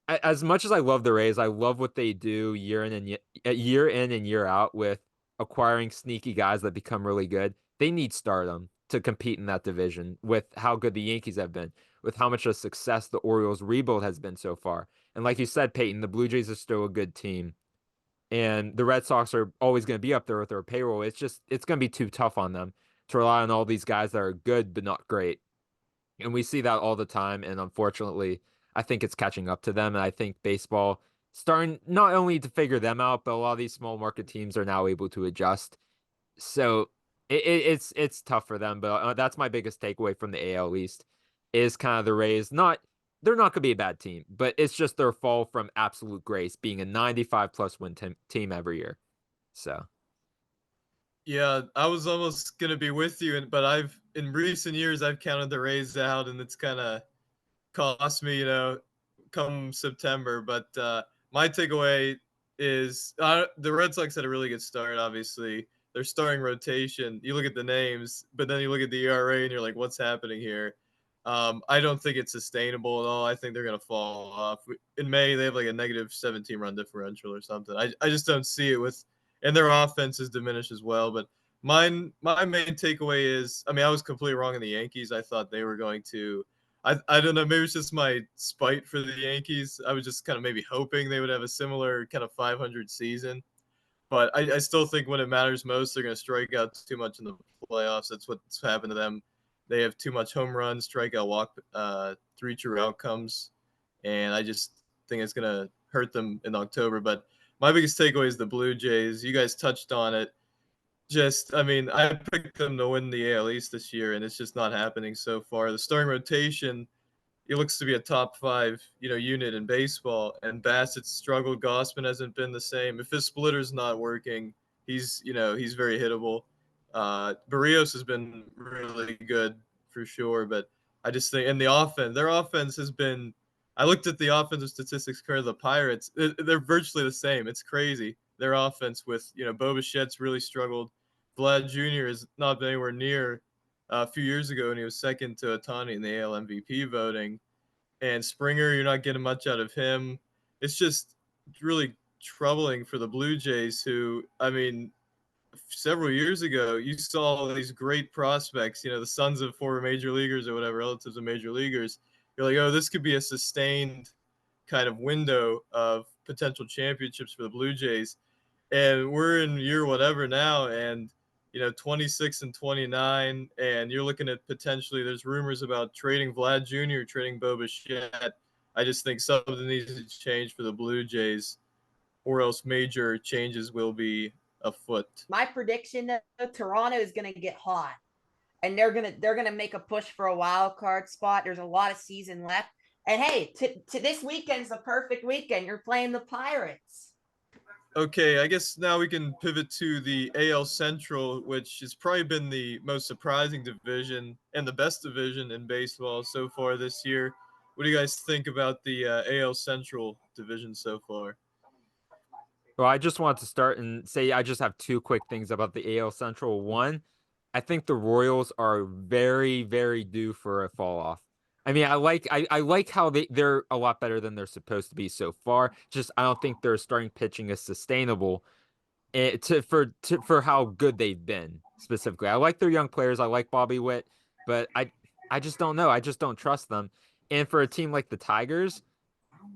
as much as I love the Rays, I love what they do year in and year out with acquiring sneaky guys that become really good. They need stardom to compete in that division with how good the Yankees have been, with how much of success the Orioles rebuild has been so far. And like you said, Peyton, the Blue Jays are still a good team. And the Red Sox are always going to be up there with their payroll. It's going to be too tough on them to rely on all these guys that are good but not great. And we see that all the time. And unfortunately, I think it's catching up to them. And I think baseball starting not only to figure them out, but a lot of these small market teams are now able to adjust. So it's tough for them. But that's my biggest takeaway from the AL East is kind of the Rays. They're not going to be a bad team, but it's just their fall from absolute grace, being a 95+ win team every year. So. Yeah, I was almost going to be with you, but in recent years, I've counted the Rays out, and it's kind of cost me, come September. But my takeaway is the Red Sox had a really good start, obviously. Their starting rotation, you look at the names, but then you look at the ERA, and you're like, what's happening here? I don't think it's sustainable at all. I think they're going to fall off. In May, they have like a negative 17 run differential or something. I just don't see it with, and their offense is diminished as well. But my main takeaway is, I mean, I was completely wrong on the Yankees. I thought they were going to, I don't know, maybe it's just my spite for the Yankees. I was just kind of maybe hoping they would have a similar kind of 500 season. But I still think when it matters most, they're going to strike out too much in the playoffs. That's what's happened to them. They have too much home run, strikeout, walk, 3 true outcomes, and I just think it's going to hurt them in October. But my biggest takeaway is the Blue Jays. You guys touched on it. I mean, I picked them to win the AL East this year, and it's just not happening so far. The starting rotation, it looks to be a top 5, unit in baseball. And Bassett's struggled. Gossman hasn't been the same. If his splitter's not working, he's very hittable. Barrios has been really good for sure, but I just think, and their offense has been. I looked at the offensive statistics currently of the Pirates. They're virtually the same. It's crazy. Their offense with Bo Bichette's really struggled. Vlad Jr. has not been anywhere near a few years ago, and he was second to Ohtani in the AL MVP voting. And Springer, you're not getting much out of him. It's just really troubling for the Blue Jays, who, I mean, several years ago, you saw these great prospects, the sons of former major leaguers or whatever, relatives of major leaguers. You're like, oh, this could be a sustained kind of window of potential championships for the Blue Jays. And we're in year whatever now, and 26 and 29, and you're looking at potentially, there's rumors about trading Vlad Jr., trading Bo Bichette. I just think something needs to change for the Blue Jays, or else major changes will be afoot. My prediction, though, Toronto is going to get hot, and they're gonna make a push for a wild card spot. There's a lot of season left, and hey, to this weekend's the perfect weekend. You're playing the Pirates. Okay, I guess now we can pivot to the AL Central, which has probably been the most surprising division and the best division in baseball so far this year. What do you guys think about the AL Central division so far? Well, I just want to start and say I just have 2 quick things about the AL Central. One, I think the Royals are very, very due for a fall off. I mean, I like how they're a lot better than they're supposed to be so far. Just I don't think their starting pitching is sustainable for how good they've been specifically. I like their young players. I like Bobby Witt, but I just don't know. I just don't trust them. And for a team like the Tigers,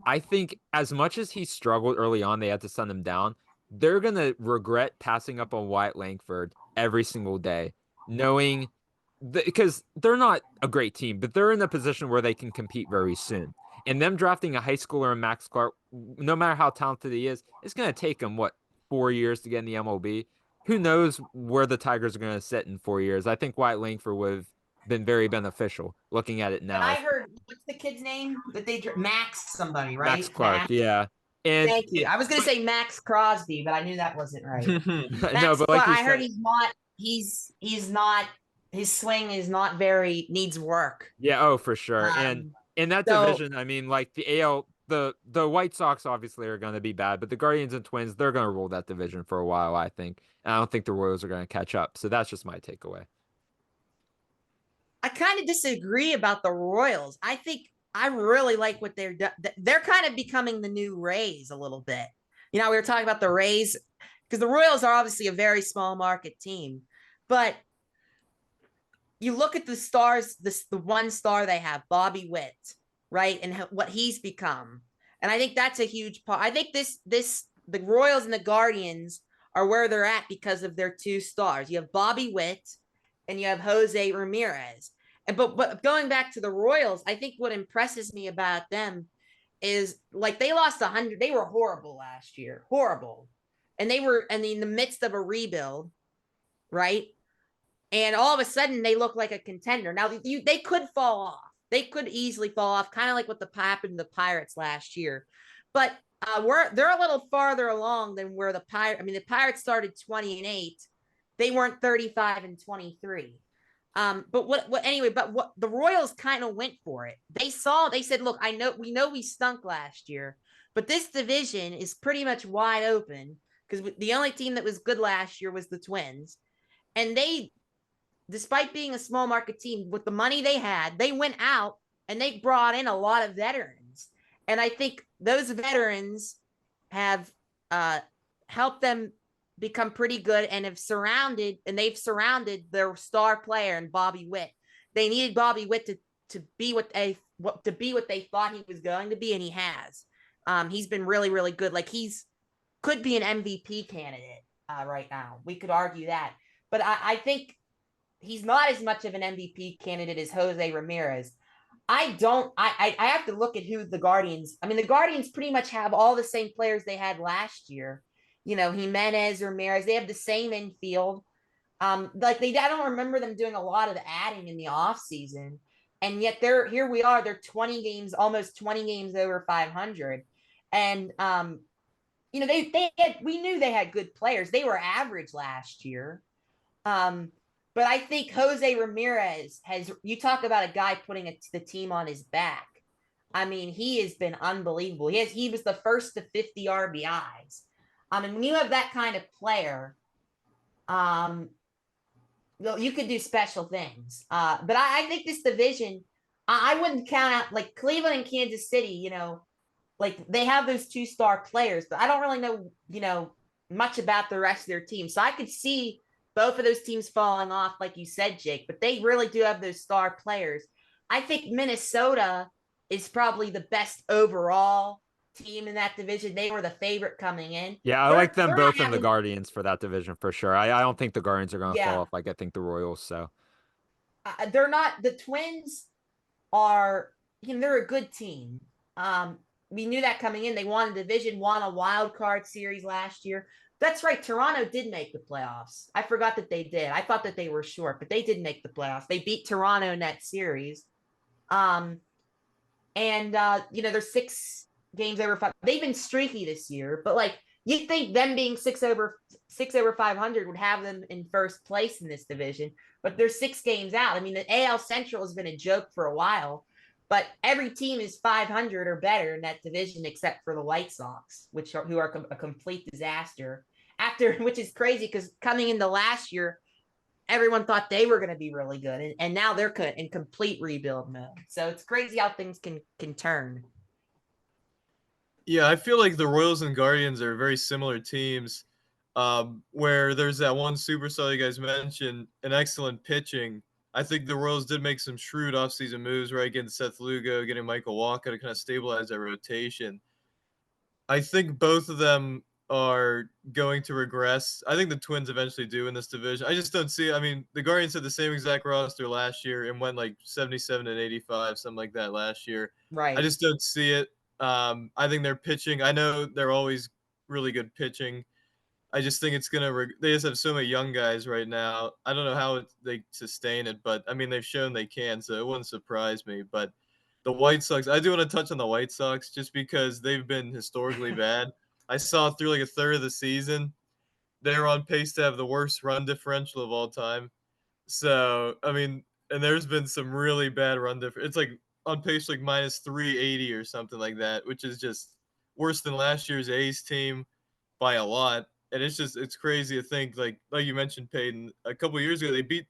I think as much as he struggled early on, they had to send him down. They're going to regret passing up on Wyatt Langford every single day, knowing because they're not a great team, but they're in a position where they can compete very soon. And them drafting a high schooler in Max Clark, no matter how talented he is, it's going to take him, 4 years to get in the MLB? Who knows where the Tigers are going to sit in 4 years? I think Wyatt Langford would have been very beneficial looking at it now. And I heard, what's the kid's name that Max somebody, right? Max Clark, yeah. And thank you. I was going to say Max Crosby, but I knew that wasn't right. No, but like I heard he's not, his swing is not needs work. Yeah, oh, for sure. And in that division, I mean, like the AL, the White Sox obviously are going to be bad, but the Guardians and Twins, they're going to rule that division for a while, I think. And I don't think the Royals are going to catch up. So that's just my takeaway. I kind of disagree about the Royals. I think I really like what they're kind of becoming the new Rays a little bit. We were talking about the Rays because the Royals are obviously a very small market team, but you look at the stars, the one star they have, Bobby Witt, right? And what he's become. And I think that's a huge part. I think the Royals and the Guardians are where they're at because of their 2 stars. You have Bobby Witt and you have Jose Ramirez. But going back to the Royals, I think what impresses me about them is like they lost 100. They were horrible last year, horrible. And they were in the midst of a rebuild, right? And all of a sudden they look like a contender. Now they could fall off. They could easily fall off, kind of like what happened to the Pirates last year. But they're a little farther along than where the Pirates started 20-8. They weren't 35-23. But what the Royals kind of went for it. They said, look, we know we stunk last year, but this division is pretty much wide open because the only team that was good last year was the Twins. And they despite being a small market team, with the money they had, they went out and they brought in a lot of veterans. And I think those veterans have helped them become pretty good and they've surrounded their star player in Bobby Witt. They needed Bobby Witt to be what they thought he was going to be, and he has. He's been really, really good. Like, could be an MVP candidate right now. We could argue that. But I think he's not as much of an MVP candidate as Jose Ramirez. I have to look at who the Guardians. I mean, the Guardians pretty much have all the same players they had last year. You know, Jimenez, Ramirez. They have the same infield. I don't remember them doing a lot of the adding in the offseason. And yet here we are. They're 20 games, almost 20 games over 500. And we knew they had good players. They were average last year. But I think Jose Ramirez you talk about a guy putting the team on his back. I mean, he has been unbelievable. He was the first to 50 RBIs. When you have that kind of player, you could do special things. But I think this division, I wouldn't count out, like, Cleveland and Kansas City, like, they have those 2-star players, but I don't really know, much about the rest of their team. So I could see both of those teams falling off, like you said, Jake, but they really do have those star players. I think Minnesota is probably the best overall team in that division. They were the favorite coming in. Yeah, I like them both in the Guardians for that division for sure. I don't think the Guardians are going to fall off like I think the Royals. So they're not. The Twins are, they're a good team. We knew that coming in. They won a division, won a wild card series last year. That's right. Toronto did make the playoffs. I forgot that they did. I thought that they were short, but they did make the playoffs. They beat Toronto in that series. They're 6 games over 5. They've been streaky this year, but like, you'd think them being 6 over 500 would have them in first place in this division, but they're 6 games out. I mean, the AL Central has been a joke for a while, but every team is 500 or better in that division except for the White Sox, who are a complete disaster. Which is crazy because coming into last year, everyone thought they were going to be really good, and now they're in complete rebuild mode. So it's crazy how things can turn. Yeah, I feel like the Royals and Guardians are very similar teams, where there's that one superstar you guys mentioned, an excellent pitching. I think the Royals did make some shrewd offseason moves, right? Getting Seth Lugo, getting Michael Walker to kind of stabilize that rotation. I think both of them are going to regress. I think the Twins eventually do in this division. I just don't see it. I mean, the Guardians had the same exact roster last year and went like 77 and 85, something like that last year. Right. I just don't see it. I think their pitching, I know they're always really good pitching. I just think it's going to they just have so many young guys right now. I don't know how they sustain it, but I mean, they've shown they can, so it wouldn't surprise me. But the White Sox, I do want to touch on the White Sox just because they've been historically bad. I saw through like a third of the season, they were on pace to have the worst run differential of all time. So, I mean, and there's been some really bad run differential. It's like on pace like minus 380 or something like that, which is just worse than last year's A's team by a lot. And it's crazy to think, like you mentioned, Peyton, a couple of years ago, they beat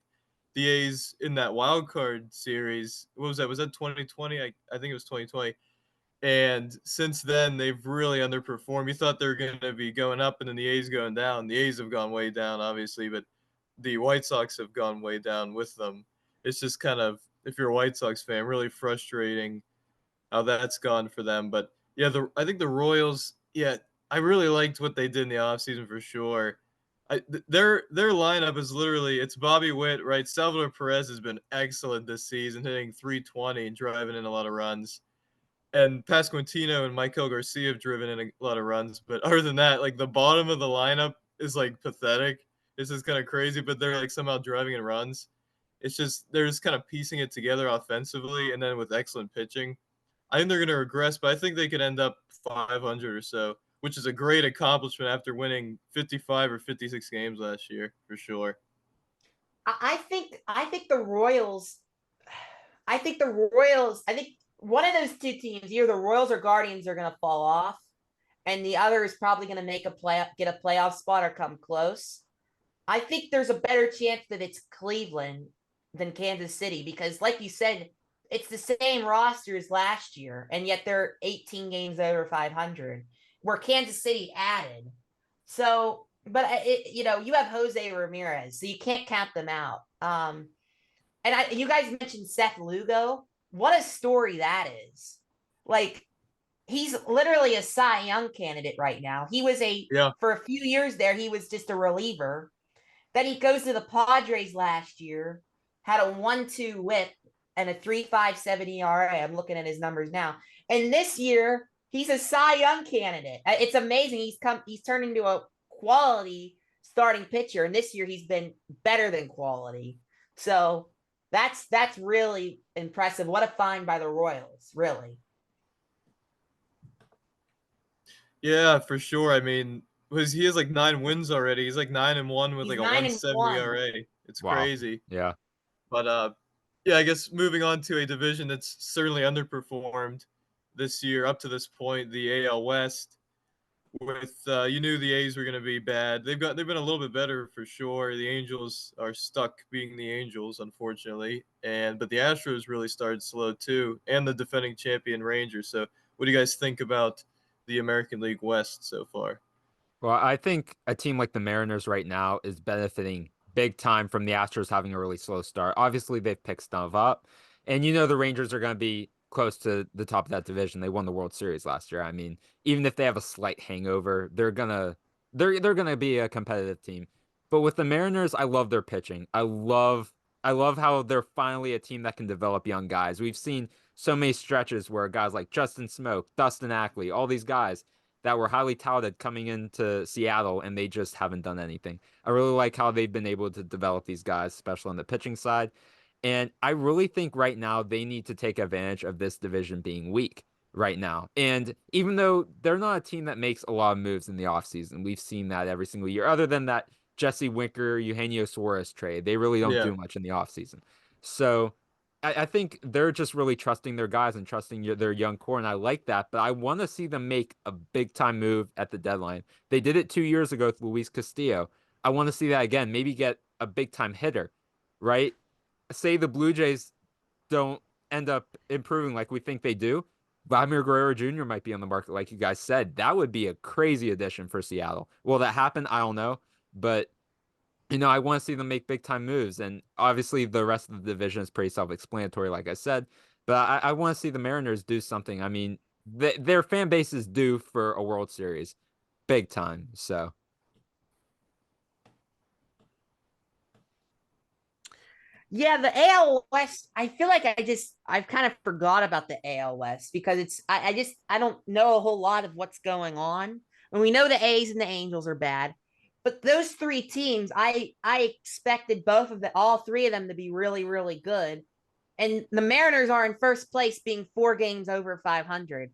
the A's in that wild card series. What was that? Was that 2020? I think it was 2020. And since then, they've really underperformed. You thought they were going to be going up, and then the A's going down. The A's have gone way down, obviously, but the White Sox have gone way down with them. It's just kind of, if you're a White Sox fan, really frustrating how that's gone for them. But yeah, I think the Royals, yeah, I really liked what they did in the offseason for sure. Their lineup is literally, it's Bobby Witt, right? Salvador Perez has been excellent this season, hitting 320 and driving in a lot of runs. And Pasquantino and Michael Garcia have driven in a lot of runs. But other than that, like the bottom of the lineup is like pathetic. This is kind of crazy, but they're like somehow driving in runs. It's just, they're just kind of piecing it together offensively and then with excellent pitching. I think they're going to regress, but I think they could end up 500 or so, which is a great accomplishment after winning 55 or 56 games last year, for sure. I think the Royals, I think one of those two teams, either the Royals or Guardians, are going to fall off, and the other is probably going to get a playoff spot or come close. I think there's a better chance that it's Cleveland than Kansas City because, like you said, it's the same roster as last year, and yet they're 18 games over 500, where Kansas City added. So, but you have Jose Ramirez, so you can't count them out. And you guys mentioned Seth Lugo. What a story that is! Like, he's literally a Cy Young candidate right now. He was for a few years there, he was just a reliever. Then he goes to the Padres last year, had a 1.2 WHIP and a 3.57 ERA. I'm looking at his numbers now. And this year, he's a Cy Young candidate. It's amazing. He's turned into a quality starting pitcher, and this year he's been better than quality. So that's really impressive. What a find by the Royals, really. Yeah, for sure. I mean, he has like 9 wins already. He's like 9-1 with He's like a 1.70 9-1. ERA. It's Wow. crazy. Yeah. But yeah, I guess moving on to a division that's certainly underperformed this year up to this point, the AL West. With you knew the A's were going to be bad. They've been a little bit better for sure. The Angels are stuck being the Angels, unfortunately, but the Astros really started slow too, and the defending champion Rangers. So, what do you guys think about the American League West so far? Well, I think a team like the Mariners right now is benefiting big time from the Astros having a really slow start. Obviously, they've picked stuff up, and the Rangers are going to be close to the top of that division. They won the World Series last year. I mean, even if they have a slight hangover, they're gonna be a competitive team. But with the Mariners, I love their pitching. I love how they're finally a team that can develop young guys. We've seen so many stretches where guys like Justin Smoke, Dustin Ackley, all these guys that were highly touted coming into Seattle, and they just haven't done anything. I really like how they've been able to develop these guys, especially on the pitching side. And I really think right now they need to take advantage of this division being weak right now. And even though they're not a team that makes a lot of moves in the offseason, we've seen that every single year, other than that Jesse Winker, Eugenio Suarez trade. They really don't do much in the offseason. So I think they're just really trusting their guys and trusting their young core, and I like that. But I want to see them make a big-time move at the deadline. They did it 2 years ago with Luis Castillo. I want to see that again. Maybe get a big-time hitter, right? Say the Blue Jays don't end up improving like we think they do. Vladimir Guerrero Jr. might be on the market, like you guys said. That would be a crazy addition for Seattle. Will that happen? I don't know. But I want to see them make big time moves. And obviously, the rest of the division is pretty self explanatory, like I said. But I want to see the Mariners do something. I mean, their fan base is due for a World Series big time. So. Yeah, the AL West, I feel like I've kind of forgot about the AL West because I don't know a whole lot of what's going on. And we know the A's and the Angels are bad. But those 3 teams, I expected all 3 of them to be really, really good. And the Mariners are in first place, being 4 games over 500.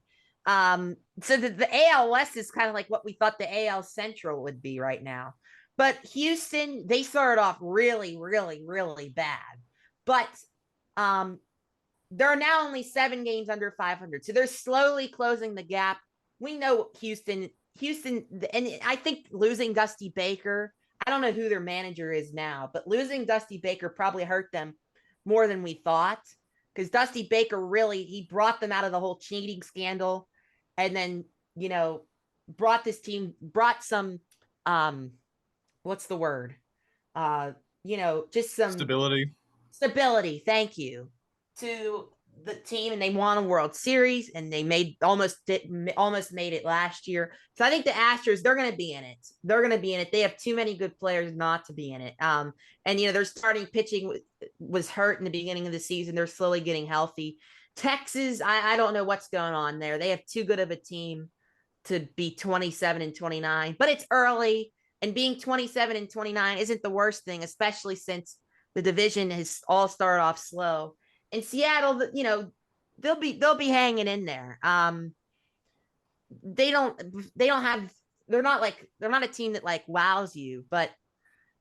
So the AL West is kind of like what we thought the AL Central would be right now. But Houston, they started off really, really, really bad. But they're now only 7 games under 500. So they're slowly closing the gap. We know Houston, and I think losing Dusty Baker, I don't know who their manager is now, but losing Dusty Baker probably hurt them more than we thought, because Dusty Baker he brought them out of the whole cheating scandal, and then brought some what's the word, just some stability, thank you, to the team, and they won a World Series, and they almost made it last year. So I think the Astros, they're going to be in it. They have too many good players not to be in it. And their starting pitching was hurt in the beginning of the season. They're slowly getting healthy. Texas, I don't know what's going on there. They have too good of a team to be 27-29, but it's early, and being 27-29 isn't the worst thing, especially since the division has all started off slow. In Seattle, they'll be hanging in there. They're not a team that like wows you, but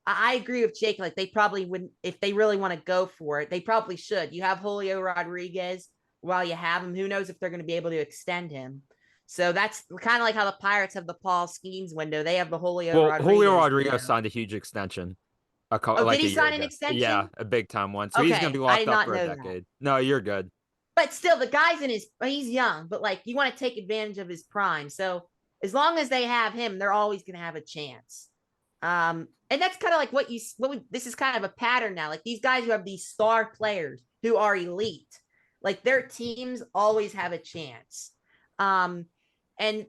I agree with Jake. Like, they probably wouldn't, if they really want to go for it, they probably should. You have Julio Rodriguez while you have him. Who knows if they're going to be able to extend him? So that's kind of like how the Pirates have the Paul Skenes window. They have the Julio Well, Rodriguez. Julio Rodriguez window. signed a huge extension Oh, like did he a year sign an ago. extension? Yeah, a big time one. So he's going to Okay, be I locked did up not for a know that. decade. No, you're good. But still, the guy's he's young, but like you want to take advantage of his prime. So as long as they have him, they're always going to have a chance. And that's kind of like this is kind of a pattern now. Like these guys who have these star players who are elite, like their teams always have a chance. And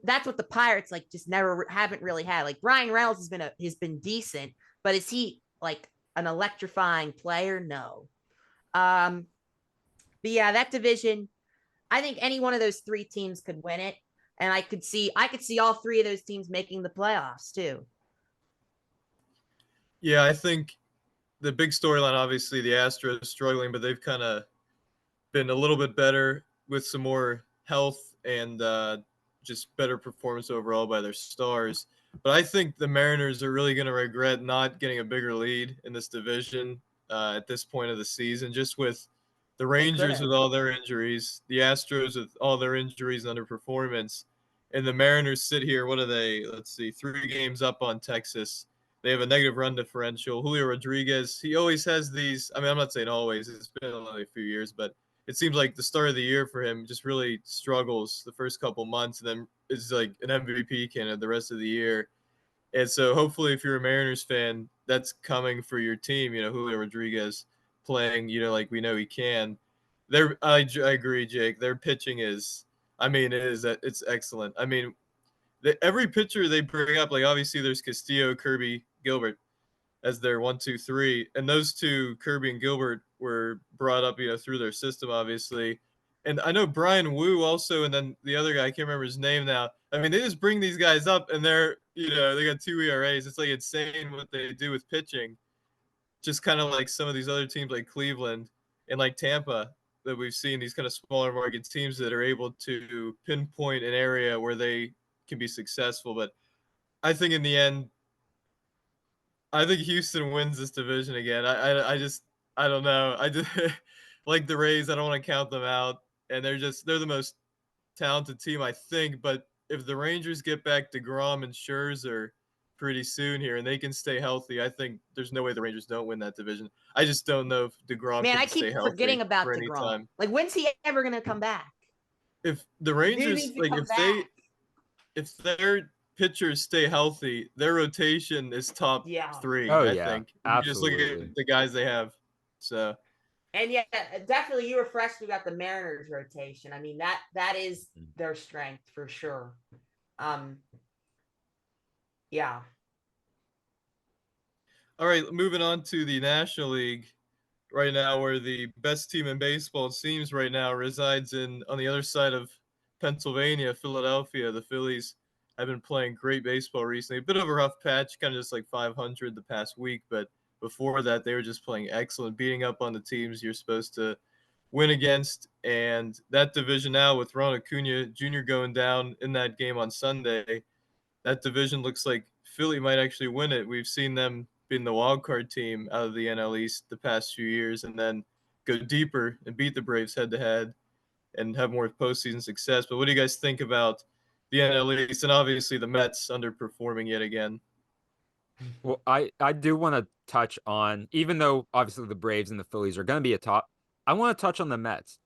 that's what the Pirates like just never haven't really had. Like Brian Reynolds has been decent, but is he like an electrifying player? No. But yeah, that division, I think any one of those three teams could win it. And I could see all three of those teams making the playoffs too. Yeah, I think the big storyline, obviously, the Astros struggling, but they've kind of been a little bit better with some more health and just better performance overall by their stars. But I think the Mariners are really going to regret not getting a bigger lead in this division at this point of the season, just with the Rangers with all their injuries, the Astros with all their injuries and underperformance, and the Mariners sit here. What are they? Let's see, 3 games up on Texas. They have a negative run differential. Julio Rodriguez, he always has these. I mean, I'm not saying always. It's been only a few years, but it seems like the start of the year for him just really struggles the first couple months, and then is like an MVP candidate the rest of the year. And so hopefully, if you're a Mariners fan, that's coming for your team. You know, Julio Rodriguez playing, like we know he can. I agree, Jake. Their pitching is, I mean, it's excellent. I mean, every pitcher they bring up, like obviously there's Castillo, Kirby, Gilbert as their 1, 2, 3, and those two, Kirby and Gilbert, were brought up, through their system, obviously. And I know Brian Wu also, and then the other guy, I can't remember his name now. I mean, they just bring these guys up, and they're, they got 2 ERAs. It's like insane what they do with pitching. Just kind of like some of these other teams like Cleveland and like Tampa that we've seen, these kind of smaller market teams that are able to pinpoint an area where they can be successful. But I think in the end, I think Houston wins this division again. I don't know. I just like the Rays. I don't want to count them out, and they're the most talented team, I think. But if the Rangers get back to DeGrom and Scherzer pretty soon here, and they can stay healthy, I think there's no way the Rangers don't win that division. I just don't know if DeGrom Man, can I keep stay healthy forgetting about for any DeGrom. time. Like, when's he ever going to come back? If the Rangers, like, if their pitchers stay healthy, their rotation is top 3. Oh, I yeah, think. absolutely. You just look at the guys they have. So. And yeah, definitely, you refreshed me about the Mariners rotation. I mean, that is their strength for sure. Yeah. All right, moving on to the National League right now, where the best team in baseball, it seems right now, resides on the other side of Pennsylvania, Philadelphia. The Phillies have been playing great baseball recently. A bit of a rough patch, kind of just like 500 the past week, but before that, they were just playing excellent, beating up on the teams you're supposed to win against. And that division now, with Ronald Acuna Jr. going down in that game on Sunday, that division looks like Philly might actually win it. We've seen them being the wild card team out of the NL East the past few years, and then go deeper and beat the Braves head to head and have more postseason success. But what do you guys think about the NL East, and obviously the Mets underperforming yet again? Well, I do want to touch on, even though obviously the Braves and the Phillies are going to be a top, I want to touch on the Mets.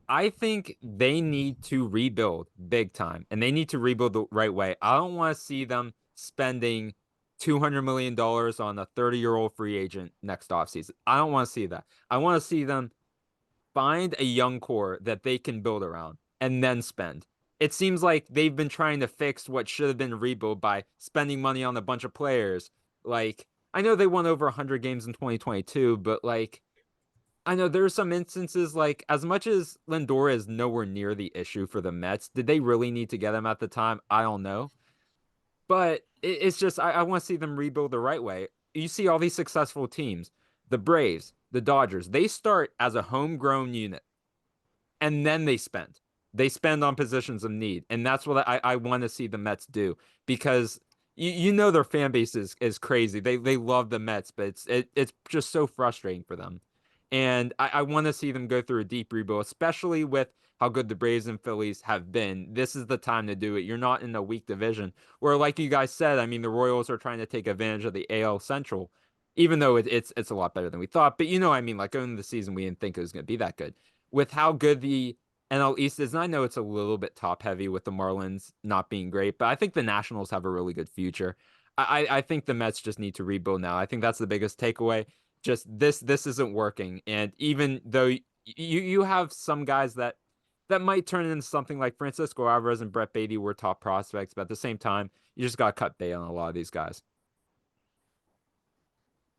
I think they need to rebuild big time, and they need to rebuild the right way. I don't want to see them spending $200 million on a 30-year-old free agent next offseason. I don't want to see that. I want to see them find a young core that they can build around and then spend. It seems like they've been trying to fix what should have been rebuilt by spending money on a bunch of players. Like, I know they won over 100 games in 2022, but like, I know there's some instances like, as much as Lindor is nowhere near the issue for the Mets, did they really need to get him at the time? I don't know. But it's just, I want to see them rebuild the right way. You see all these successful teams, the Braves, the Dodgers, they start as a homegrown unit and then they spend. They spend on positions of need. And that's what I want to see the Mets do, because you know their fan base is crazy. They love the Mets, but it's just so frustrating for them. And I want to see them go through a deep rebuild, especially with how good the Braves and Phillies have been. This is the time to do it. You're not in a weak division. Where, like you guys said, I mean, the Royals are trying to take advantage of the AL Central, even though it's a lot better than we thought. But I mean, like going into the season, we didn't think it was going to be that good. With how good the NL East is, and I know it's a little bit top heavy with the Marlins not being great, but I think the Nationals have a really good future. I think the Mets just need to rebuild now. I think that's the biggest takeaway. Just this isn't working, and even though you have some guys that might turn into something like Francisco Alvarez and Brett Beatty were top prospects, but at the same time, you just got to cut bait on a lot of these guys.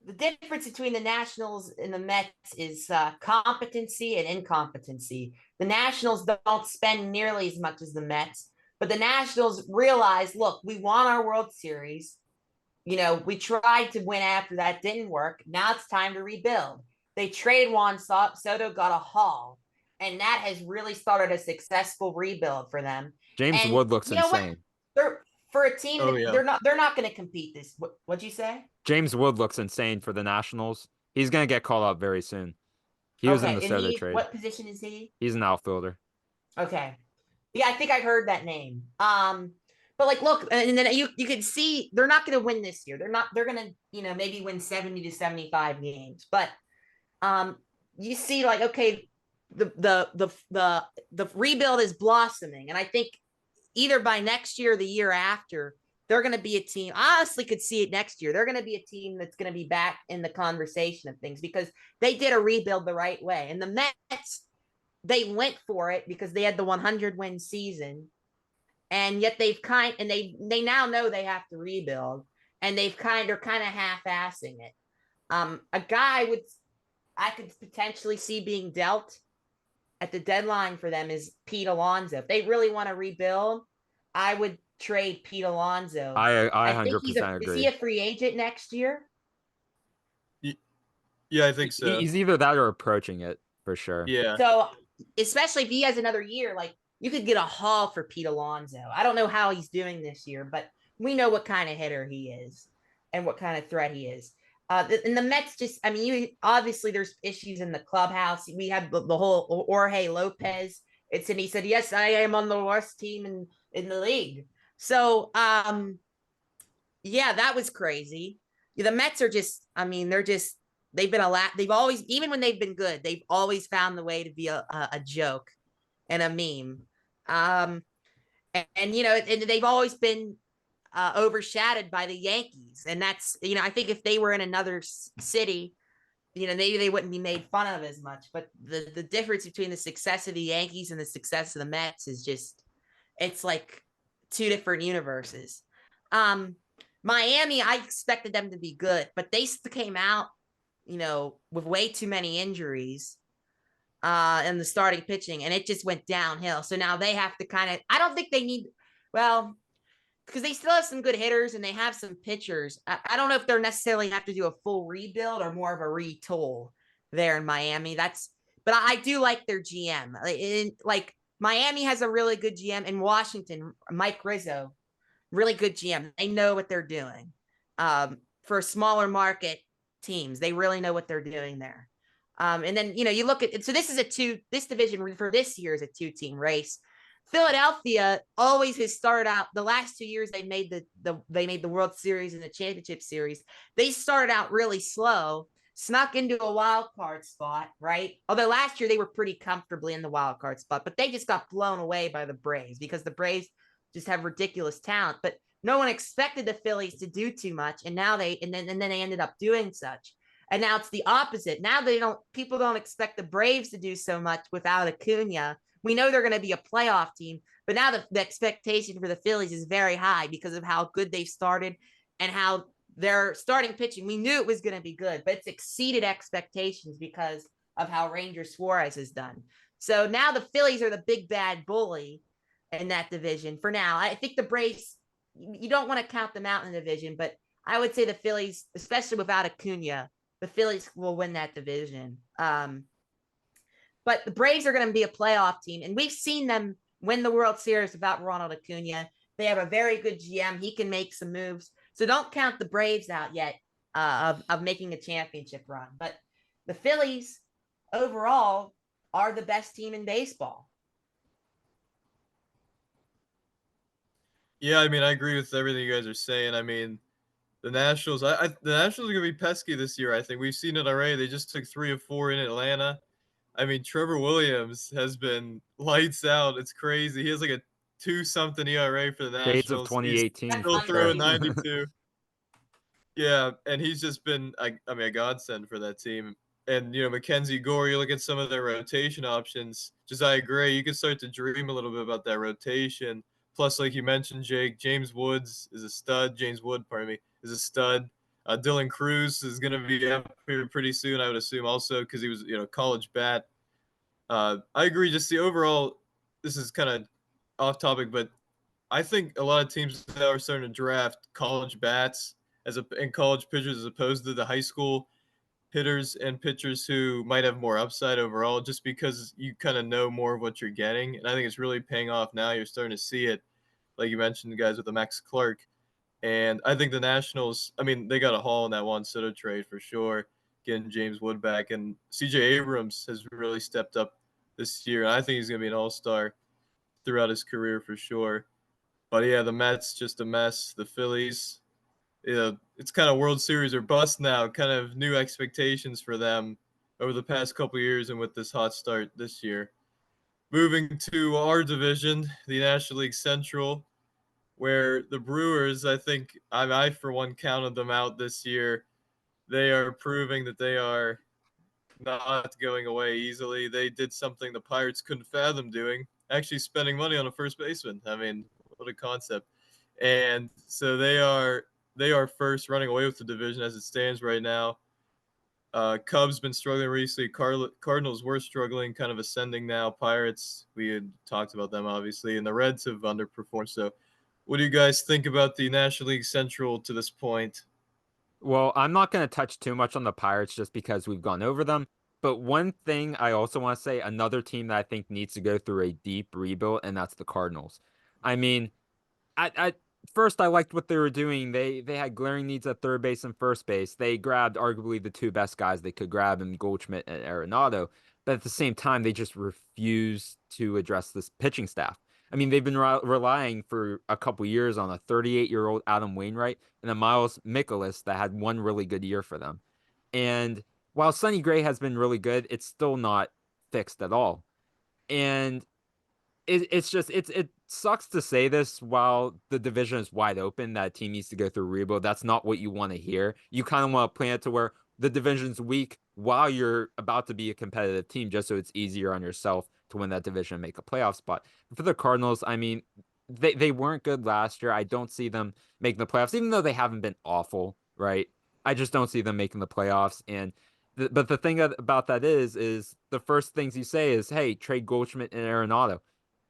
The difference between the Nationals and the Mets is competency and incompetency. The Nationals don't spend nearly as much as the Mets, but the Nationals realize, look, we won our World Series. We tried to win after that, didn't work. Now it's time to rebuild. They traded Juan Soto, got a haul, and that has really started a successful rebuild for them. James And Wood looks insane. They're for a team that yeah. they're not going to compete this. What'd you say? James Wood looks insane for the Nationals. He's going to get called up very soon. He was in the Soto trade. What position is he? He's an outfielder. Okay. Yeah, I think I heard that name. But like, look, and then you can see they're not going to win this year. They're going to, maybe win 70 to 75 games. But you see, like, okay, the rebuild is blossoming, and I think either by next year or the year after, they're going to be a team. I honestly could see it next year. They're going to be a team that's going to be back in the conversation of things because they did a rebuild the right way. And the Mets, they went for it because they had the 100-win season. And yet they now know they have to rebuild, and they're kind of half-assing it. A guy I could potentially see being dealt at the deadline for them is Pete Alonso. If they really want to rebuild, I would trade Pete Alonso. I 100% agree. Is he a free agent next year? Yeah, I think so. He's either that or approaching it for sure. Yeah. So especially if he has another year, like you could get a haul for Pete Alonso. I don't know how he's doing this year, but we know what kind of hitter he is and what kind of threat he is. And the Mets just, I mean, obviously there's issues in the clubhouse. We had the whole Jorge Lopez. And he said, yes, I am on the worst team in the league. So, yeah, that was crazy. The Mets are just, I mean, they've been they've always, even when they've been good, they've always found the way to be a joke and a meme. And they've always been overshadowed by the Yankees. And that's, I think if they were in another city, maybe they wouldn't be made fun of as much. But the difference between the success of the Yankees and the success of the Mets is just, it's like two different universes. Miami, I expected them to be good, but they came out, with way too many injuries in the starting pitching, and it just went downhill. So now they have to I don't think they need, because they still have some good hitters and they have some pitchers. I don't know if they're necessarily have to do a full rebuild or more of a retool there in Miami. But I do like their GM. Like Miami has a really good GM, in Washington, Mike Rizzo, really good GM. They know what they're doing. For smaller market teams, they really know what they're doing there. And then, you look at it. So this division for this year is a 2-team race. Philadelphia always has started out the last 2 years. They made the World Series and the Championship Series. They started out really slow, snuck into a wild card spot, right? Although last year they were pretty comfortably in the wild card spot, but they just got blown away by the Braves because the Braves just have ridiculous talent. But no one expected the Phillies to do too much, and now then they ended up doing such. And now it's the opposite. Now people don't expect the Braves to do so much without Acuna. We know they're going to be a playoff team, but now the expectation for the Phillies is very high because of how good they've started and how their starting pitching. We knew it was going to be good, but it's exceeded expectations because of how Ranger Suarez has done. So now the Phillies are the big bad bully in that division for now. I think the Braves, you don't want to count them out in the division, but I would say the Phillies, especially without Acuna, the Phillies will win that division. But the Braves are going to be a playoff team, and we've seen them win the World Series without Ronald Acuna. They have a very good GM. He can make some moves. So don't count the Braves out yet of making a championship run. But the Phillies, overall are the best team in baseball. Yeah, I mean, I agree with everything you guys are saying. I mean, the Nationals, the Nationals are gonna be pesky this year. I think we've seen it already. They just took 3 of 4 in Atlanta. I mean, Trevor Williams has been lights out. It's crazy. He has like a 2-something ERA for the Shades of Nationals. He's 2018 That's for still sure. throwing 92. Yeah, and he's just been, I mean, a godsend for that team. And Mackenzie Gore, you look at some of their rotation options. Josiah Gray, you can start to dream a little bit about that rotation. Plus, like you mentioned, Jake, James Woods is a stud. James Wood, pardon me, is a stud. Dylan Cruz is going to be up here pretty soon, I would assume, also because he was, college bat. I agree. Just the overall, this is kind of off topic, but I think a lot of teams now are starting to draft college bats and college pitchers as opposed to the high school hitters and pitchers who might have more upside overall, just because you kind of know more of what you're getting. And I think it's really paying off now. You're starting to see it, like you mentioned, guys, with the Max Clark. And I think the Nationals, I mean, they got a haul in that Juan Soto trade for sure, getting James Wood back. And CJ Abrams has really stepped up this year. And I think he's going to be an all-star throughout his career for sure. But yeah, the Mets, just a mess. The Phillies, it's kind of World Series or bust now, kind of new expectations for them over the past couple of years and with this hot start this year. Moving to our division, the National League Central, where the Brewers, I think, I for one counted them out this year. They are proving that they are not going away easily. They did something the Pirates couldn't fathom doing, actually spending money on a first baseman. I mean, what a concept. And so they are first, running away with the division as it stands right now. Cubs been struggling recently. Cardinals were struggling, kind of ascending now. Pirates, we had talked about them obviously, and the Reds have underperformed. So, what do you guys think about the National League Central to this point? Well, I'm not going to touch too much on the Pirates just because we've gone over them. But one thing I also want to say, another team that I think needs to go through a deep rebuild, and that's the Cardinals. I mean, I first I liked what they were doing. They had glaring needs at third base and first base. They grabbed arguably the two best guys they could grab in Goldschmidt and Arenado. But at the same time, they just refused to address this pitching staff. I mean, they've been relying for a couple years on a 38-year-old Adam Wainwright and a Miles Mikolas that had one really good year for them. And while Sonny Gray has been really good, it's still not fixed at all. And it sucks to say this while the division is wide open that a team needs to go through a rebuild. That's not what you want to hear. You kind of want to plan it to where the division's weak while you're about to be a competitive team, just so it's easier on yourself to win that division and make a playoff spot. For the Cardinals, I mean, they weren't good last year. I don't see them making the playoffs, even though they haven't been awful, right? I just don't see them making the playoffs. And but the thing about that is the first things you say is, hey, trade Goldschmidt and Arenado.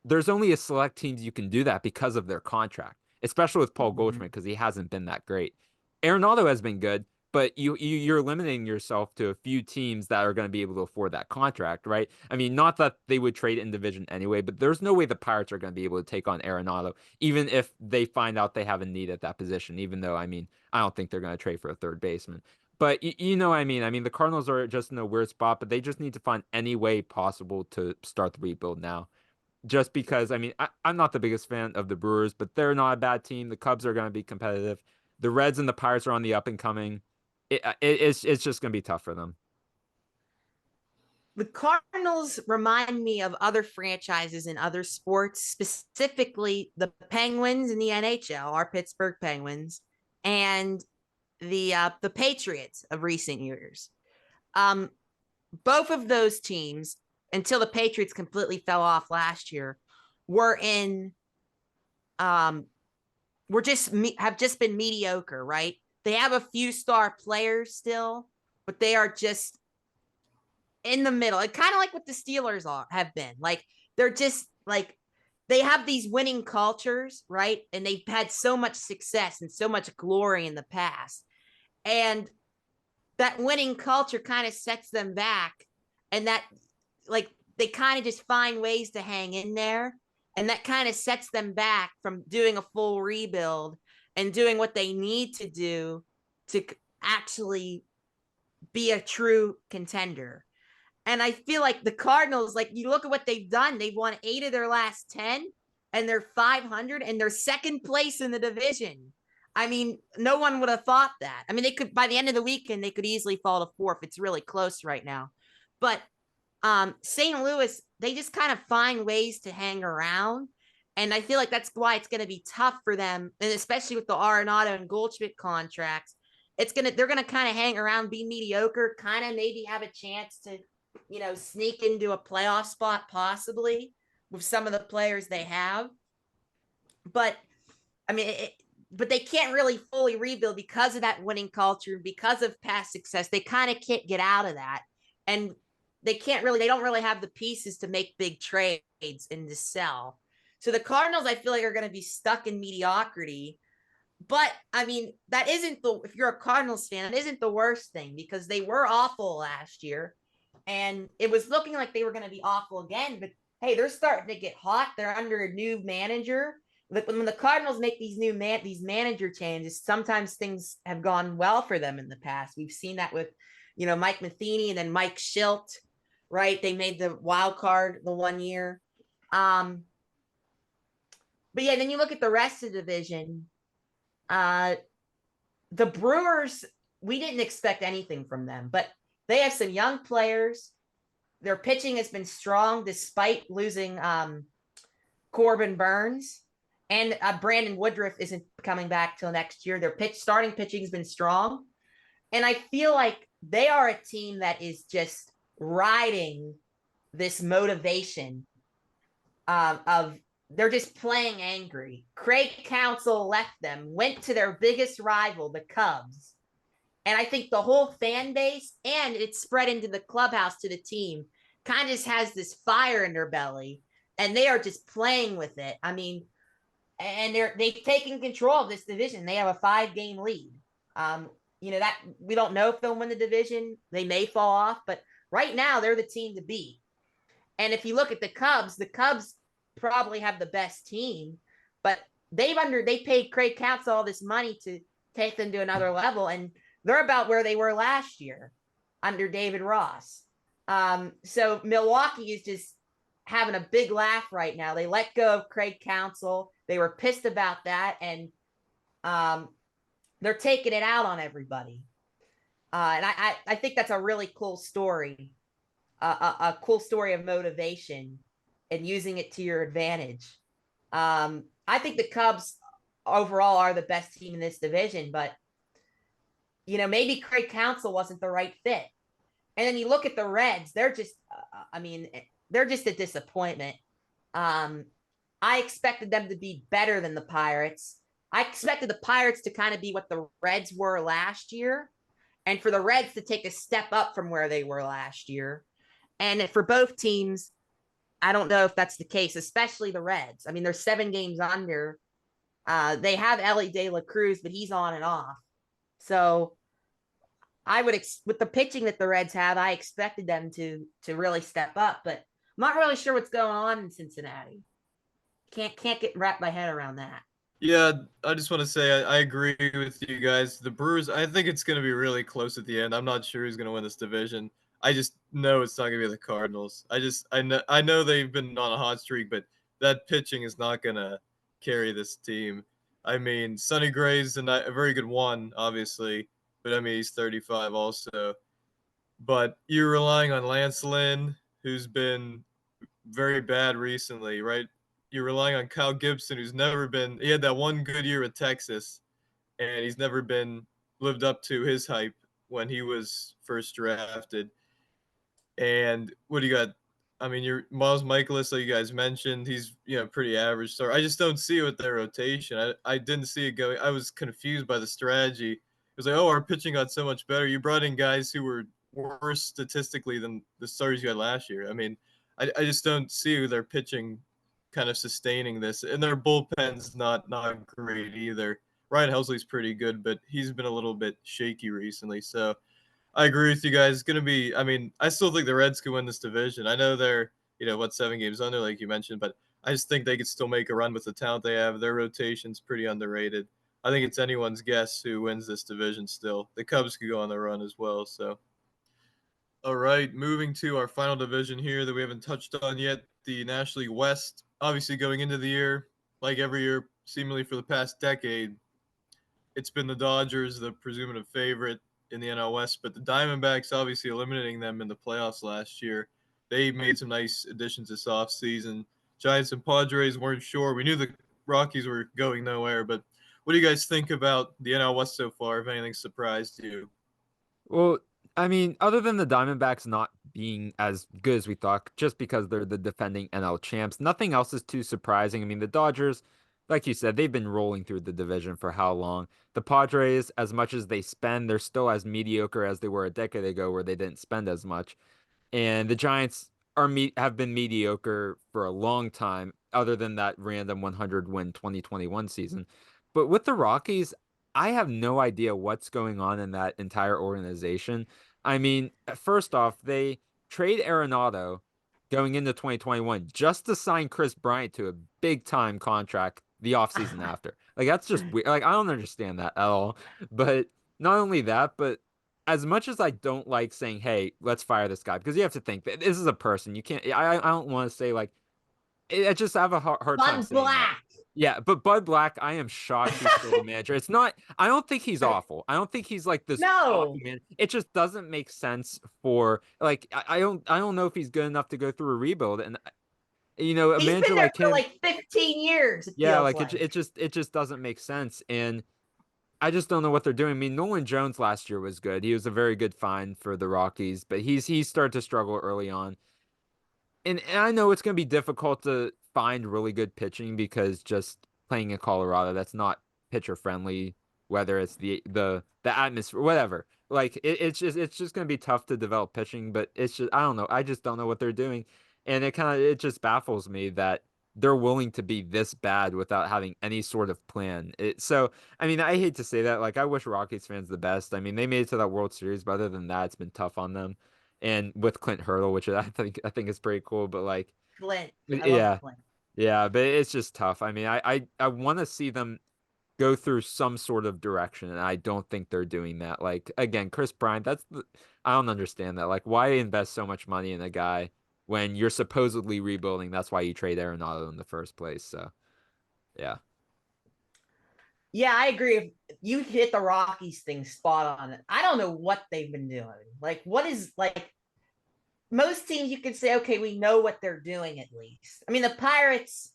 There's only a select teams you can do that because of their contract, especially with Paul Goldschmidt because he hasn't been that great. Arenado has been good, but you're limiting yourself to a few teams that are going to be able to afford that contract, right? I mean, not that they would trade in division anyway, but there's no way the Pirates are going to be able to take on Arenado, even if they find out they have a need at that position. Even though, I mean, I don't think they're going to trade for a third baseman. But you know what I mean? I mean, the Cardinals are just in a weird spot, but they just need to find any way possible to start the rebuild now just because, I mean, I'm not the biggest fan of the Brewers, but they're not a bad team. The Cubs are going to be competitive. The Reds and the Pirates are on the up and coming. It's just going to be tough for them. The Cardinals remind me of other franchises in other sports, specifically the Penguins in the NHL, our Pittsburgh Penguins, and the Patriots of recent years. Both of those teams, until the Patriots completely fell off last year, were have just been mediocre, right? They have a few star players still, but they are just in the middle. It kind of like what the Steelers have been. Like they're just like they have these winning cultures, right? And they've had so much success and so much glory in the past. And that winning culture kind of sets them back, and that like they kind of just find ways to hang in there, and that kind of sets them back from doing a full rebuild and doing what they need to do to actually be a true contender. And I feel like the Cardinals, like you look at what they've done, they've won 8 of their last 10 and they're 500 and they're second place in the division. I mean, no one would have thought that. I mean, they could, by the end of the weekend, they could easily fall to 4th. It's really close right now. But St. Louis, they just kind of find ways to hang around. And I feel like that's why it's going to be tough for them. And especially with the Arenado and Goldschmidt contracts, they're going to kind of hang around, be mediocre, kind of maybe have a chance to, sneak into a playoff spot possibly with some of the players they have. But I mean, but they can't really fully rebuild because of that winning culture, because of past success. They kind of can't get out of that. And they don't really have the pieces to make big trades and to sell. So the Cardinals, I feel like, are going to be stuck in mediocrity. But I mean, if you're a Cardinals fan, it isn't the worst thing because they were awful last year and it was looking like they were going to be awful again. But hey, they're starting to get hot. They're under a new manager. When the Cardinals make these manager changes, sometimes things have gone well for them in the past. We've seen that with, Mike Matheny and then Mike Schilt, right? They made the wild card the one year. But yeah, then you look at the rest of the division. The Brewers, we didn't expect anything from them, but they have some young players. Their pitching has been strong despite losing Corbin Burns. And Brandon Woodruff isn't coming back till next year. Their starting pitching has been strong. And I feel like they are a team that is just riding this motivation of they're just playing angry. Craig Counsell left them, went to their biggest rival, the Cubs. And I think the whole fan base, and it's spread into the clubhouse to the team, kind of just has this fire in their belly. And they are just playing with it. I mean, and they've taken control of this division. They have a 5-game lead. That we don't know if they'll win the division. They may fall off, but right now they're the team to beat. And if you look at the Cubs probably have the best team, but they paid Craig Counsell all this money to take them to another level, and they're about where they were last year under David Ross. So Milwaukee is just having a big laugh right now. They let go of Craig Counsell. They were pissed about that, and they're taking it out on everybody. And I think that's a really cool story, a cool story of motivation and using it to your advantage. I think the Cubs overall are the best team in this division, but maybe Craig Counsell wasn't the right fit. And then you look at the Reds; they're just, they're just a disappointment. I expected them to be better than the Pirates. I expected the Pirates to kind of be what the Reds were last year, and for the Reds to take a step up from where they were last year. And for both teams, I don't know if that's the case, especially the Reds. I mean, they're 7 games under. They have Ellie De La Cruz, but he's on and off. So I would, with the pitching that the Reds have, I expected them to really step up, but I'm not really sure what's going on in Cincinnati. Can't wrap my head around that. Yeah, I just want to say I agree with you guys. The Brewers, I think it's going to be really close at the end. I'm not sure who's going to win this division. I just know it's not going to be the Cardinals. I know they've been on a hot streak, but that pitching is not going to carry this team. I mean, Sonny Gray's a very good one, obviously, but I mean, he's 35 also. But you're relying on Lance Lynn, who's been very bad recently, right? You're relying on Kyle Gibson, he had that one good year at Texas, and he's never been lived up to his hype when he was first drafted. And what do you got? I mean, your Miles Michaelis, like you guys mentioned, he's pretty average star. I just don't see it with their rotation. I didn't see it going. I was confused by the strategy. It was like, oh, our pitching got so much better. You brought in guys who were worse statistically than the stars you had last year. I mean, I just don't see their pitching kind of sustaining this, and their bullpen's not great either. Ryan Helsley's pretty good, but he's been a little bit shaky recently. So I agree with you guys. It's gonna be. I mean, I still think the Reds could win this division. I know they're 7 games under, like you mentioned, but I just think they could still make a run with the talent they have. Their rotation's pretty underrated. I think it's anyone's guess who wins this division. Still, the Cubs could go on the run as well. So All right, moving to our final division here that we haven't touched on yet, the National League West. Obviously, going into the year, like every year, seemingly for the past decade, it's been the Dodgers, the presumptive favorite in the NL West, but the Diamondbacks obviously eliminating them in the playoffs last year. They made some nice additions this offseason. Giants and Padres weren't sure. We knew the Rockies were going nowhere, but what do you guys think about the NL West so far, if anything surprised you? Well, I mean, other than the Diamondbacks not being as good as we thought, just because they're the defending NL champs, nothing else is too surprising. I mean, the Dodgers, like you said, they've been rolling through the division for how long? The Padres, as much as they spend, they're still as mediocre as they were a decade ago, where they didn't spend as much. And the Giants have been mediocre for a long time, other than that random 100 win 2021 season. But with the Rockies, I have no idea what's going on in that entire organization. I mean, first off, they trade Arenado going into 2021 just to sign Chris Bryant to a big time contract the offseason after. Like, that's just weird. Like, I don't understand that at all. But not only that, but as much as I don't like saying, "Hey, let's fire this guy," because you have to think that this is a person. You can't. I don't want to say like. I just have a hard time Bud saying that. Black. Yeah, but Bud Black, I am shocked he's still the manager. It's not. I don't think he's awful. I don't think he's like this awful No, man. It just doesn't make sense for like. I don't. I don't know if he's good enough to go through a rebuild. And a he's manager been there like for him. like 15 years. It Yeah, feels like like. it just doesn't make sense. And I just don't know what they're doing. I mean, Nolan Jones last year was good. He was a very good find for the Rockies, but he started to struggle early on. And I know it's going to be difficult to find really good pitching because just playing in Colorado, that's not pitcher friendly, whether it's the atmosphere, whatever. Like it's just going to be tough to develop pitching, but it's just I don't know. I just don't know what they're doing. And it just baffles me that they're willing to be this bad without having any sort of plan. So I mean, I hate to say that. Like I wish Rockies fans the best. I mean, they made it to that World Series, but other than that, it's been tough on them. And with Clint Hurdle, which I think is pretty cool. But like, Clint. I love yeah, Clint. yeah, but it's just tough. I mean, I want to see them go through some sort of direction, and I don't think they're doing that. Like again, Chris Bryant, I don't understand that. Like, why invest so much money in a guy when you're supposedly rebuilding? That's why you trade Arenado in the first place. So yeah. Yeah, I agree. If you hit the Rockies thing spot on. I don't know what they've been doing. Like, what is like most teams? You can say, okay, we know what they're doing at least. I mean, the Pirates,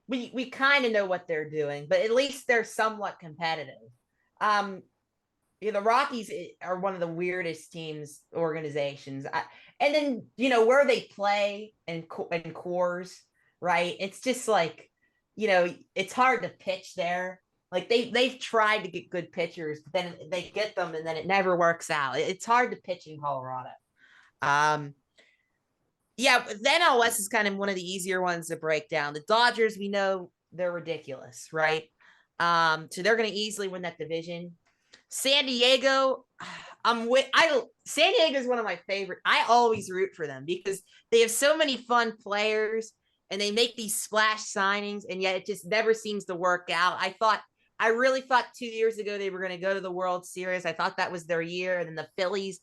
we kind of know what they're doing, but at least they're somewhat competitive. Um, the Rockies are one of the weirdest teams organizations. And then where they play and cores, right? It's just like it's hard to pitch there. Like they've tried to get good pitchers, but then they get them and then it never works out. It's hard to pitch in Colorado. Um, yeah, the NL West is kind of one of the easier ones to break down. The Dodgers, we know they're ridiculous, right? So they're going to easily win that division. San Diego, San Diego is one of my favorite. I always root for them because they have so many fun players and they make these splash signings, and yet it just never seems to work out. I really thought 2 years ago they were going to go to the World Series. I thought that was their year, and then the Phillies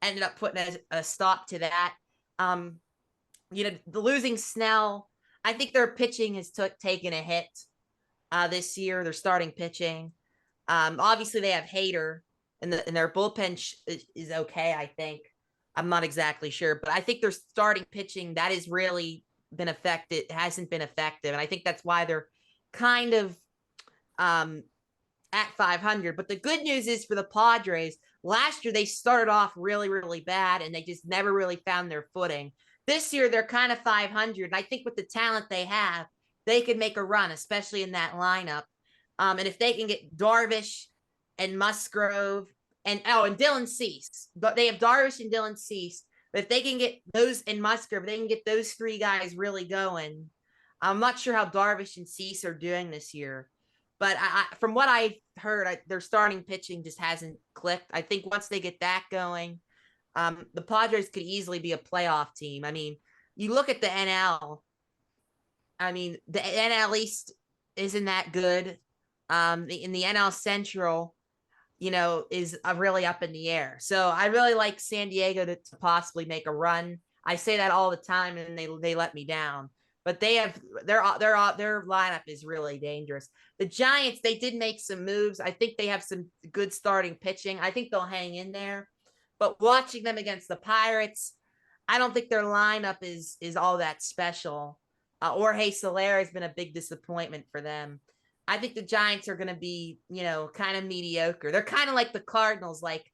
ended up putting a stop to that. The losing Snell, I think their pitching has taken a hit this year. They're starting pitching. Obviously they have Hader, and their bullpen is okay. I think I'm not exactly sure, but I think their starting pitching that has really been affected. Hasn't been effective, and I think that's why they're kind of at 500. But the good news is for the Padres, last year they started off really, really bad, and they just never really found their footing. This year they're kind of 500, and I think with the talent they have, they could make a run, especially in that lineup. And if they can get Darvish and Musgrove and Dylan Cease, but they have Darvish and Dylan Cease. But if they can get those and Musgrove, they can get those three guys really going. I'm not sure how Darvish and Cease are doing this year, but from what I've heard, their starting pitching just hasn't clicked. I think once they get that going, the Padres could easily be a playoff team. I mean, you look at the NL. I mean, the NL East isn't that good. In the NL Central, is really up in the air. So I really like San Diego to possibly make a run. I say that all the time, and they let me down. But they have their lineup is really dangerous. The Giants, they did make some moves. I think they have some good starting pitching. I think they'll hang in there. But watching them against the Pirates, I don't think their lineup is all that special. Jorge Soler has been a big disappointment for them. I think the Giants are going to be, kind of mediocre. They're kind of like the Cardinals, like,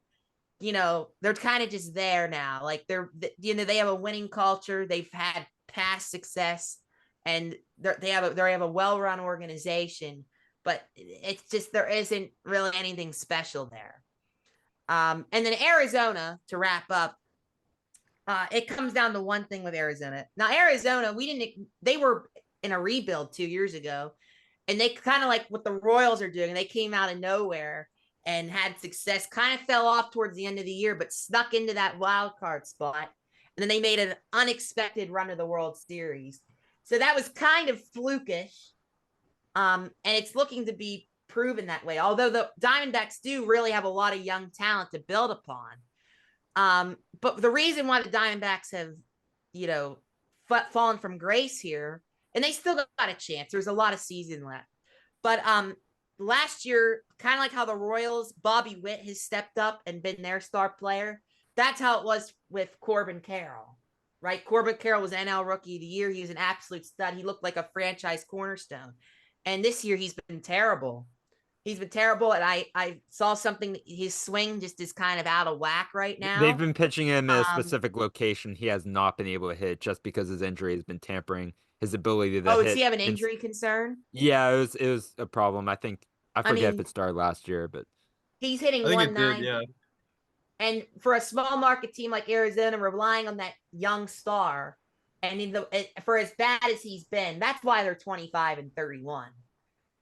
they're kind of just there now. Like they have a winning culture. They've had past success, and they have a well-run organization, but it's just, there isn't really anything special there. And then Arizona, to wrap up, it comes down to one thing with Arizona. Now, Arizona, they were in a rebuild 2 years ago, and they kind of like what the Royals are doing. They came out of nowhere and had success, kind of fell off towards the end of the year, but snuck into that wild card spot. And then they made an unexpected run to the World Series. So that was kind of flukish. And it's looking to be proven that way. Although the Diamondbacks do really have a lot of young talent to build upon. But the reason why the Diamondbacks have, fallen from grace here, and they still got a chance. There's a lot of season left. But last year, kind of like how the Royals, Bobby Witt has stepped up and been their star player. That's how it was with Corbin Carroll, right? Corbin Carroll was NL Rookie of the Year. He was an absolute stud. He looked like a franchise cornerstone. And this year, he's been terrible. He's been terrible, and I saw something. His swing just is kind of out of whack right now. They've been pitching him in a specific location. He has not been able to hit just because his injury has been tampering his ability to hit. Does he have an injury concern? Yeah, it was a problem. I forget if it started last year, but he's hitting 190. Yeah. And for a small market team like Arizona, relying on that young star, and for as bad as he's been, that's why they're 25-31.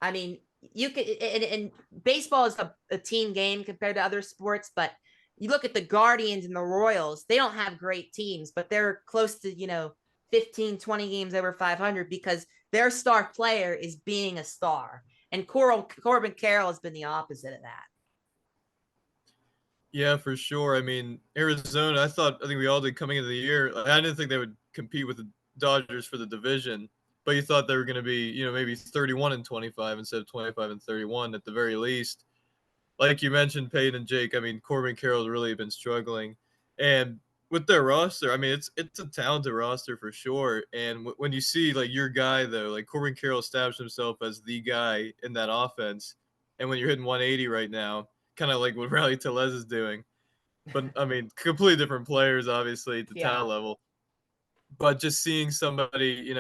I mean, you could, and baseball is a team game compared to other sports, but you look at the Guardians and the Royals, they don't have great teams, but they're close to, 15, 20 games over 500 because their star player is being a star. And Corbin Carroll has been the opposite of that. Yeah, for sure. I mean, Arizona, I think we all did coming into the year. I didn't think they would compete with the Dodgers for the division, but you thought they were going to be, maybe 31-25 instead of 25-31 at the very least. Like you mentioned, Peyton and Jake, I mean, Corbin Carroll's really been struggling. And with their roster, I mean, it's a talented roster for sure. And when you see, like, your guy, though, like Corbin Carroll established himself as the guy in that offense. And when you're hitting 180 right now, kind of like what Rowdy Tellez is doing. But, I mean, completely different players, obviously, at the talent level. But just seeing somebody,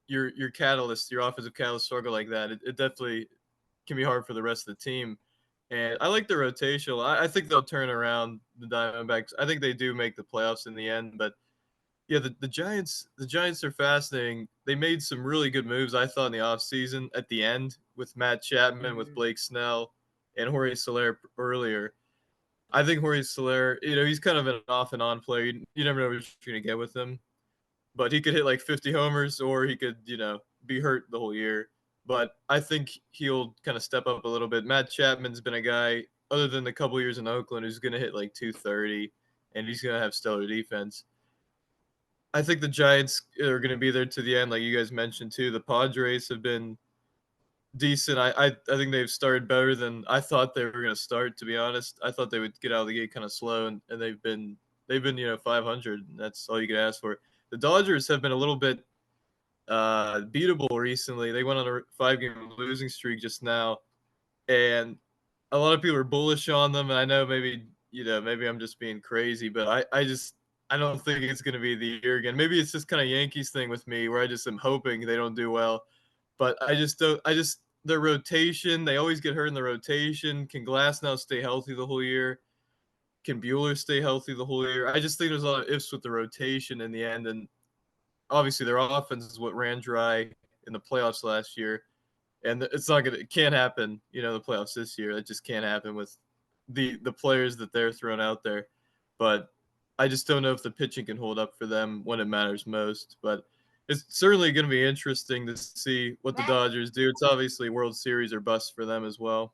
your catalyst, your offensive catalyst struggle like that, it definitely can be hard for the rest of the team. And I like the rotation. I think they'll turn around the Diamondbacks. I think they do make the playoffs in the end. But yeah, the Giants are fascinating. They made some really good moves, I thought, in the offseason at the end with Matt Chapman, with Blake Snell, and Jorge Soler earlier. I think Jorge Soler, he's kind of an off and on player. You never know what you're going to get with him. But he could hit like 50 homers, or he could, be hurt the whole year. But I think he'll kind of step up a little bit. Matt Chapman's been a guy, other than the couple years in Oakland, who's going to hit like 230, and he's going to have stellar defense. I think the Giants are going to be there to the end, like you guys mentioned too. The Padres have been decent. I think they've started better than I thought they were going to start, to be honest. I thought they would get out of the gate kind of slow, and they've been 500, and that's all you could ask for. The Dodgers have been a little bit beatable recently. They went on a 5-game losing streak just now, and a lot of people are bullish on them. And I know maybe I'm just being crazy, but I don't think it's going to be the year again. Maybe it's just kind of Yankees thing with me, where I just am hoping they don't do well. But their rotation, they always get hurt in the rotation. Can Glasnow stay healthy the whole year? Can Buehler stay healthy the whole year? I just think there's a lot of ifs with the rotation in the end, and obviously their offense is what ran dry in the playoffs last year, and it can't happen, the playoffs this year. It just can't happen with the players that they're throwing out there. But I just don't know if the pitching can hold up for them when it matters most. But it's certainly going to be interesting to see what the Dodgers do. It's obviously World Series or bust for them as well.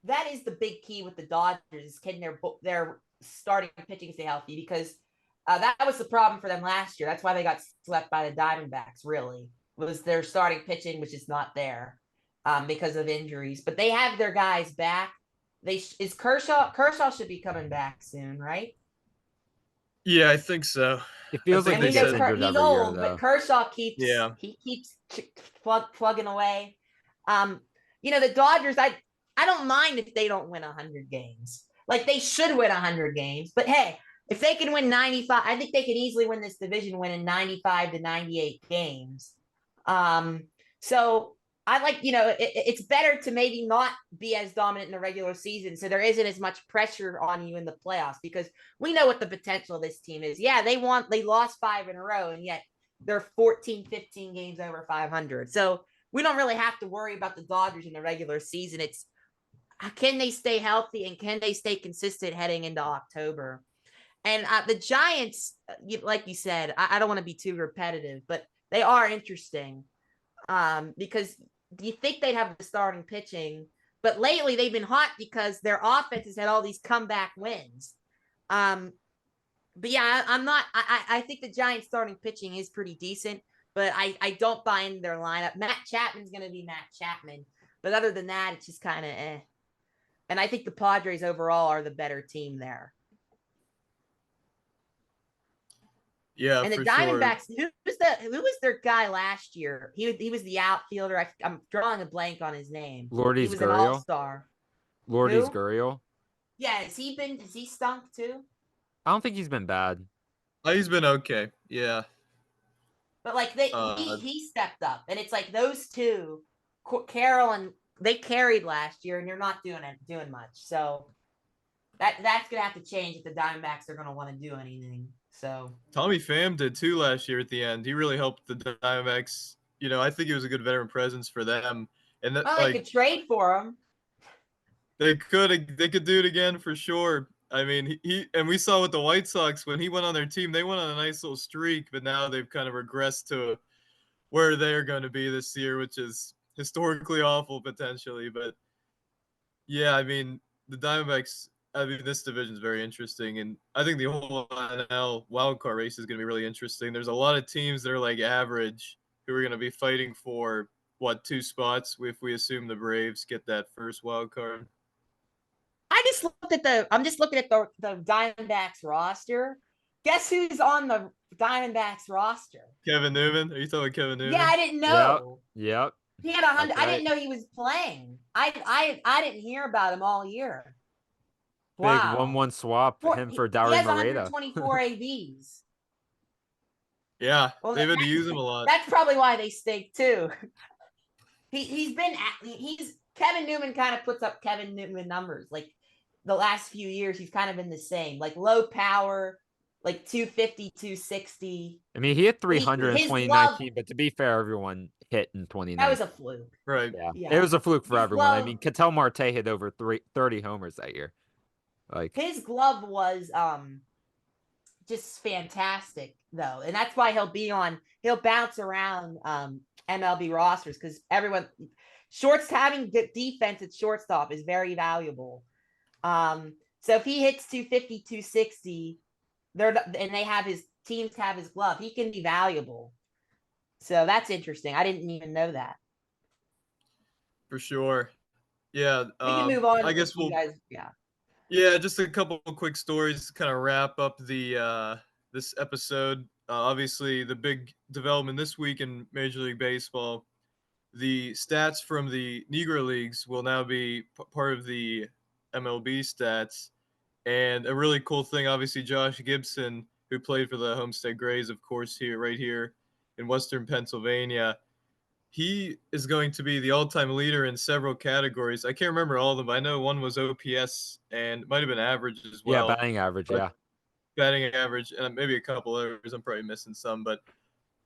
that is the big key with the Dodgers. Can their starting pitching stay healthy? Because that was the problem for them last year. That's why they got swept by the Diamondbacks. Really, was their starting pitching, which is not there because of injuries. But they have their guys back. Is Kershaw should be coming back soon, right? Yeah, I think so. It feels think like he they gets said- injured he's every old, year, but though. Kershaw Yeah. keeps plugging away. The Dodgers, I don't mind if they don't win 100 games. Like, they should win 100 games. But hey, if they can win 95, I think they could easily win this division, winning 95 to 98 games. So I like, it's better to maybe not be as dominant in the regular season, so there isn't as much pressure on you in the playoffs, because we know what the potential of this team is. Yeah, they lost 5 in a row, and yet they're 14, 15 games over 500. So we don't really have to worry about the Dodgers in the regular season. It's, can they stay healthy and can they stay consistent heading into October? And the Giants, like you said, I don't want to be too repetitive, but they are interesting because you think they'd have the starting pitching, but lately they've been hot because their offense has had all these comeback wins. But yeah, I think the Giants starting pitching is pretty decent, but I don't buy into their lineup. Matt Chapman's going to be Matt Chapman, but other than that, it's just kind of eh. And I think the Padres overall are the better team there. Yeah, And the for Diamondbacks, sure. who was their guy last year? He was the outfielder. I'm drawing a blank on his name. Lourdes He was an Gurriel. all-star. Lourdes Who? Gurriel. Yeah, has he stunk too? I don't think he's been bad. He's been okay. Yeah. But like he stepped up, and it's like those two, Carroll, and they carried last year, and you're not doing much. So that's gonna have to change if the Diamondbacks are gonna want to do anything. So Tommy Pham did too last year at the end. He really helped the Diamondbacks. I think he was a good veteran presence for them. And that, they could trade for him. they could do it again for sure. I mean, and we saw with the White Sox when he went on their team, they went on a nice little streak, but now they've kind of regressed to where they're going to be this year, which is historically awful potentially. But yeah, I mean, the Diamondbacks. I mean, this division is very interesting, and I think the whole NL wildcard race is going to be really interesting. There's a lot of teams that are like average who are going to be fighting for 2 spots if we assume the Braves get that first wild card. I'm just looking at the Diamondbacks roster. Guess who's on the Diamondbacks roster? Kevin Newman. Are you talking about Kevin Newman? Yeah, I didn't know. Yep. He had 100. Right. I didn't know he was playing. I didn't hear about him all year. Big 1-1 swap for him for Dauri Moreta. He has 124 ABs. Yeah, they've had to use him a lot. That's probably why they stake too. He's Kevin Newman kind of puts up Kevin Newman numbers. Like the last few years, he's kind of been the same. Like low power, like 250, 260. I mean, he hit 300 in 2019, but to be fair, everyone hit in 2019. That was a fluke. Right. Yeah. It was a fluke for everyone. I mean, Ketel Marte hit over 30 homers that year. Like his glove was just fantastic though, and that's why he'll bounce around MLB rosters, because having good defense at shortstop is very valuable. So if he hits 250, 260, teams have his glove, he can be valuable. So that's interesting. I didn't even know that. For sure. Yeah. We can move on. I guess Yeah, just a couple of quick stories to kind of wrap up this episode. Obviously, the big development this week in Major League Baseball, the stats from the Negro Leagues will now be part of the MLB stats. And a really cool thing, obviously, Josh Gibson, who played for the Homestead Grays, of course, right here in Western Pennsylvania, he is going to be the all-time leader in several categories. I can't remember all of them, but I know one was OPS and it might have been average as well. Yeah, batting average, yeah. Batting average, and maybe a couple others. I'm probably missing some, but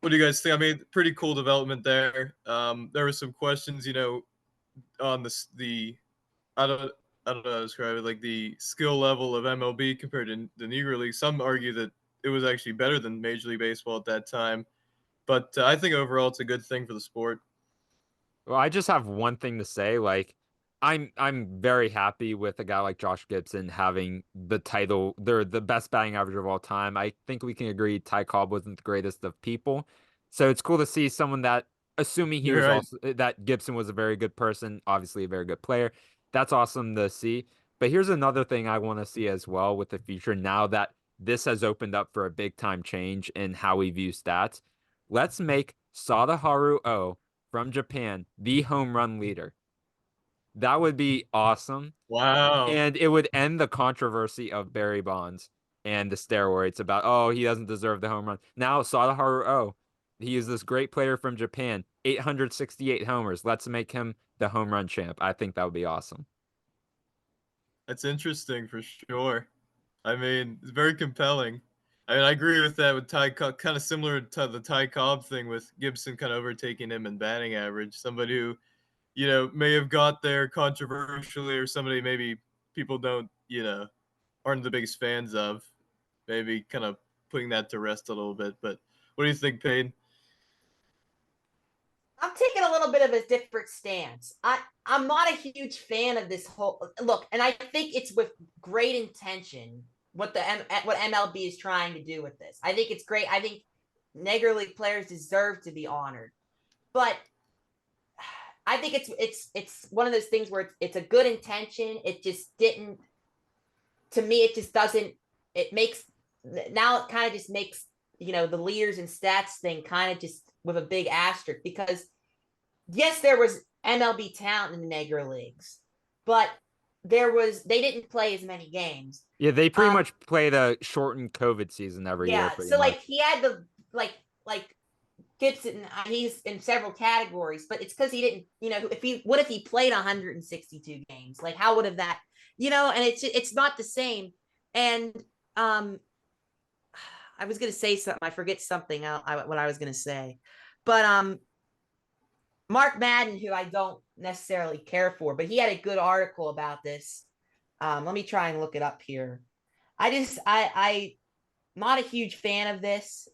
what do you guys think? I mean, pretty cool development there. There were some questions, on the I don't know how to describe it, like the skill level of MLB compared to the Negro League. Some argue that it was actually better than Major League Baseball at that time. But I think overall it's a good thing for the sport. Well, I just have one thing to say. Like, I'm very happy with a guy like Josh Gibson having the title. They're the best batting average of all time. I think we can agree Ty Cobb wasn't the greatest of people. So it's cool to see someone that, assuming he You're was right. also that Gibson was a very good person, obviously a very good player. That's awesome to see. But here's another thing I want to see as well with the future now that this has opened up for a big time change in how we view stats. Let's make Sadaharu O from Japan the home run leader. That would be awesome. Wow. And it would end the controversy of Barry Bonds and the steroids about, oh, he doesn't deserve the home run. Now, Sadaharu O, he is this great player from Japan, 868 homers. Let's make him the home run champ. I think that would be awesome. That's interesting for sure. I mean, it's very compelling. I mean, I agree with that with Ty Cobb, kind of similar to the Ty Cobb thing with Gibson kind of overtaking him in batting average. Somebody who, may have got there controversially, or somebody maybe people don't, aren't the biggest fans of. Maybe kind of putting that to rest a little bit. But what do you think, Peyton? I'm taking a little bit of a different stance. I'm not a huge fan of this whole look, and I think it's with great intention what MLB is trying to do with this. I think it's great. I think Negro League players deserve to be honored, but I think it's one of those things where it's a good intention. It just didn't. To me, it just doesn't. It makes now it kind of just makes the leaders and stats thing kind of just with a big asterisk, because yes, there was MLB talent in the Negro Leagues, but they didn't play as many games. Yeah, they pretty much played a shortened COVID season every year. So like he had the like Gibson, he's in several categories, but it's because he didn't, if he played 162 games, like how would have that, and it's not the same. And I was gonna say something, I forget something what I was gonna say, but Mark Madden, who I don't necessarily care for, but he had a good article about this. Let me try and look it up here. I not a huge fan of this.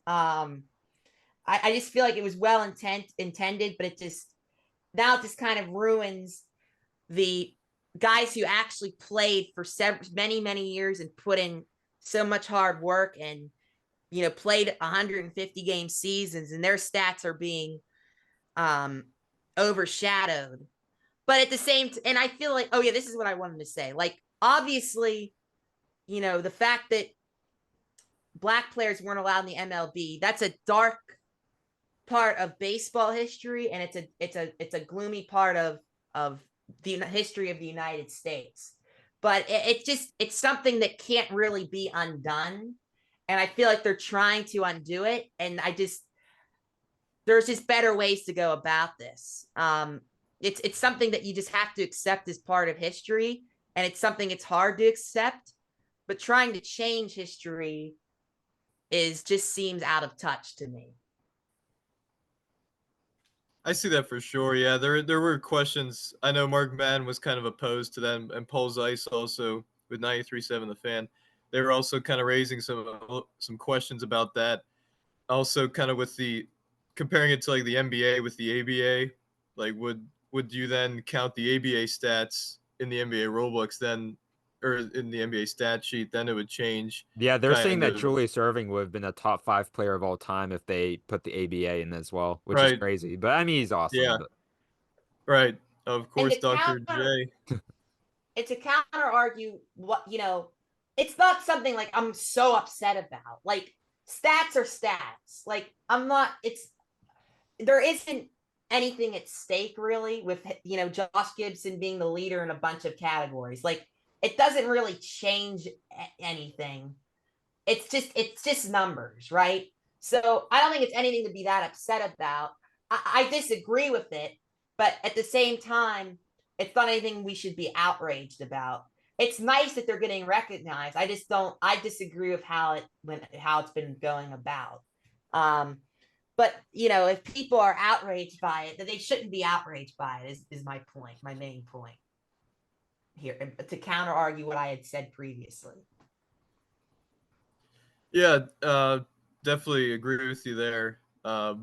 I just feel like it was well intended, but it just kind of ruins the guys who actually played for many years and put in so much hard work and played 150 game seasons, and their stats are being overshadowed. But at the same and I feel like, oh yeah, this is what I wanted to say. Like obviously, the fact that Black players weren't allowed in the MLB, that's a dark part of baseball history, and it's a gloomy part of the history of the United States. But it's something that can't really be undone, and I feel like they're trying to undo it, and there's just better ways to go about this. It's something that you just have to accept as part of history, and it's something it's hard to accept, but trying to change history just seems out of touch to me. I see that for sure. Yeah, there were questions. I know Mark Madden was kind of opposed to them, and Paul Zeiss also with 93.7 The Fan. They were also kind of raising some questions about that. Also, kind of with the comparing it to like the NBA with the ABA. Like, would you then count the ABA stats in the NBA rulebooks then, or in the NBA stat sheet? Then it would change. Yeah, they're saying that Julius Erving would have been a top 5 player of all time if they put the ABA in as well, which is crazy. But I mean, he's awesome. Yeah. But... Right. Of course, Dr. J. And to counter argue what, it's not something like I'm so upset about. Like stats are stats. Like there isn't anything at stake really with, Josh Gibson being the leader in a bunch of categories. Like it doesn't really change anything. It's just numbers, right? So I don't think it's anything to be that upset about. I disagree with it, but at the same time, it's not anything we should be outraged about. It's nice that they're getting recognized. I disagree with how it's been going about. But if people are outraged by it, then they shouldn't be outraged by it is my point, my main point here, to counter argue what I had said previously. Yeah, definitely agree with you there. All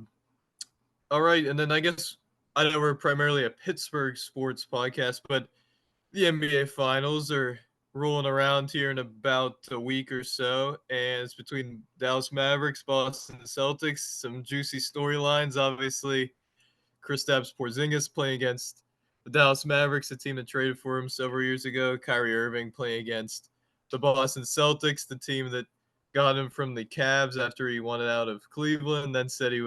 right, and then I guess I know we're primarily a Pittsburgh sports podcast, but the NBA Finals are rolling around here in about a week or so, and it's between Dallas Mavericks, Boston Celtics. Some juicy storylines, obviously. Kristaps Porzingis playing against the Dallas Mavericks, a team that traded for him several years ago. Kyrie Irving playing against the Boston Celtics, the team that got him from the Cavs after he wanted out of Cleveland, then said he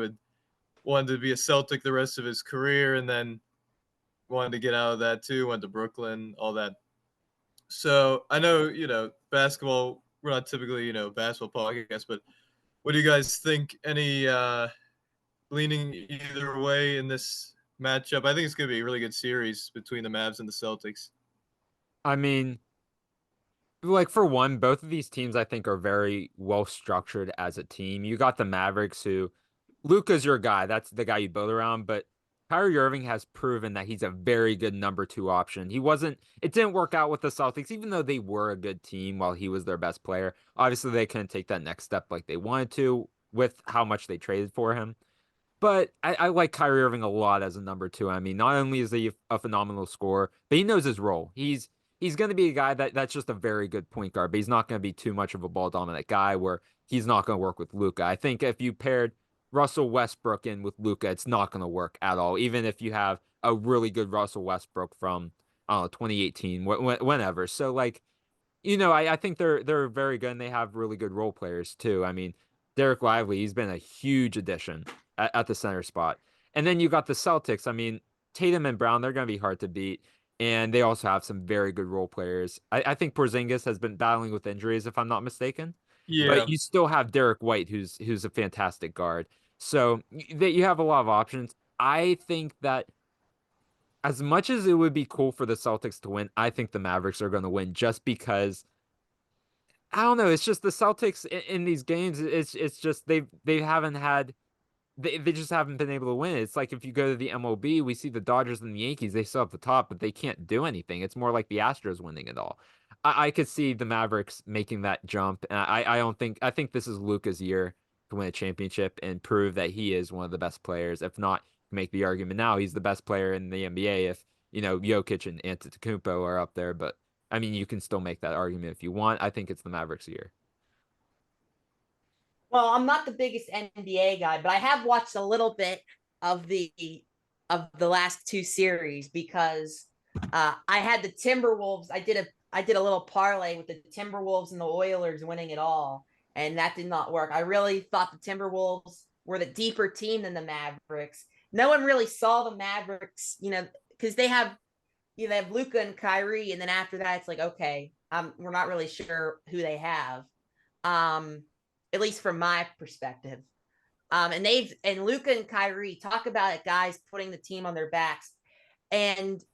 wanted to be a Celtic the rest of his career, and then wanted to get out of that too, went to Brooklyn, all that. So I know, basketball, we're not typically, basketball podcast, but what do you guys think? Any leaning either way in this matchup? I think it's going to be a really good series between the Mavs and the Celtics. I mean, like for one, both of these teams I think are very well structured as a team. You got the Mavericks who Luka's your guy. That's the guy you build around, but Kyrie Irving has proven that he's a very good number 2 option. It didn't work out with the Celtics, even though they were a good team while he was their best player. Obviously, they couldn't take that next step like they wanted to with how much they traded for him. But I like Kyrie Irving a lot as a number 2. I mean, not only is he a phenomenal scorer, but he knows his role. He's going to be a guy that's just a very good point guard, but he's not going to be too much of a ball dominant guy where he's not going to work with Luka. I think if you paired Russell Westbrook in with Luka, it's not going to work at all. Even if you have a really good Russell Westbrook from, I don't know, 2018, whenever. So like, I think they're very good and they have really good role players too. I mean, Derek Lively, he's been a huge addition at the center spot. And then you got the Celtics. I mean, Tatum and Brown, they're going to be hard to beat. And they also have some very good role players. I think Porzingis has been battling with injuries, if I'm not mistaken. Yeah. But you still have Derek White, who's a fantastic guard. So that you have a lot of options. I think that as much as it would be cool for the Celtics to win, I think the Mavericks are going to win just because I don't know. It's just the Celtics in these games. It's just they haven't had they just haven't been able to win. It's like if you go to the MLB, we see the Dodgers and the Yankees. They still have the top, but they can't do anything. It's more like the Astros winning it all. I could see the Mavericks making that jump, and I think this is Luka's year to win a championship and prove that he is one of the best players. If not, make the argument now he's the best player in the NBA. If Jokic and Antetokounmpo are up there, but I mean you can still make that argument if you want. I think it's the Mavericks' year. Well, I'm not the biggest NBA guy, but I have watched a little bit of the last 2 series because I had the Timberwolves. I did a little parlay with the Timberwolves and the Oilers winning it all, and that did not work. I really thought the Timberwolves were the deeper team than the Mavericks. No one really saw the Mavericks, because they have Luka and Kyrie, and then after that, it's like, okay, we're not really sure who they have. At least from my perspective. And Luka and Kyrie talk about it, guys putting the team on their backs. And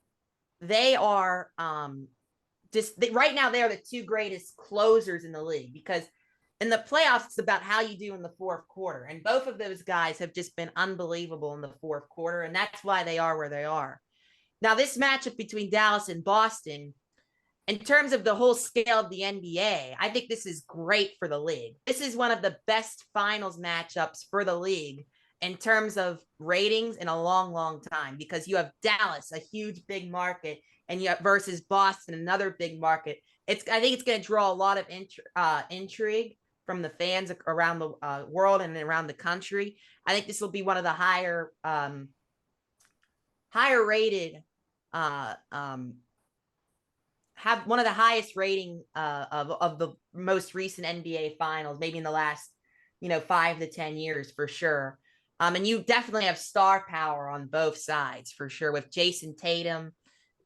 they are right now, they are the 2 greatest closers in the league because in the playoffs, it's about how you do in the 4th quarter. And both of those guys have just been unbelievable in the 4th quarter. And that's why they are where they are. Now, this matchup between Dallas and Boston, in terms of the whole scale of the NBA, I think this is great for the league. This is one of the best finals matchups for the league in terms of ratings in a long, long time because you have Dallas, a huge, big market, and you have versus Boston, another big market. I think it's going to draw a lot of intrigue from the fans around the world and around the country. I think this will be one of the higher rated have one of the highest rating of the most recent NBA finals, maybe in the last, 5 to 10 years for sure. And you definitely have star power on both sides for sure with Jason Tatum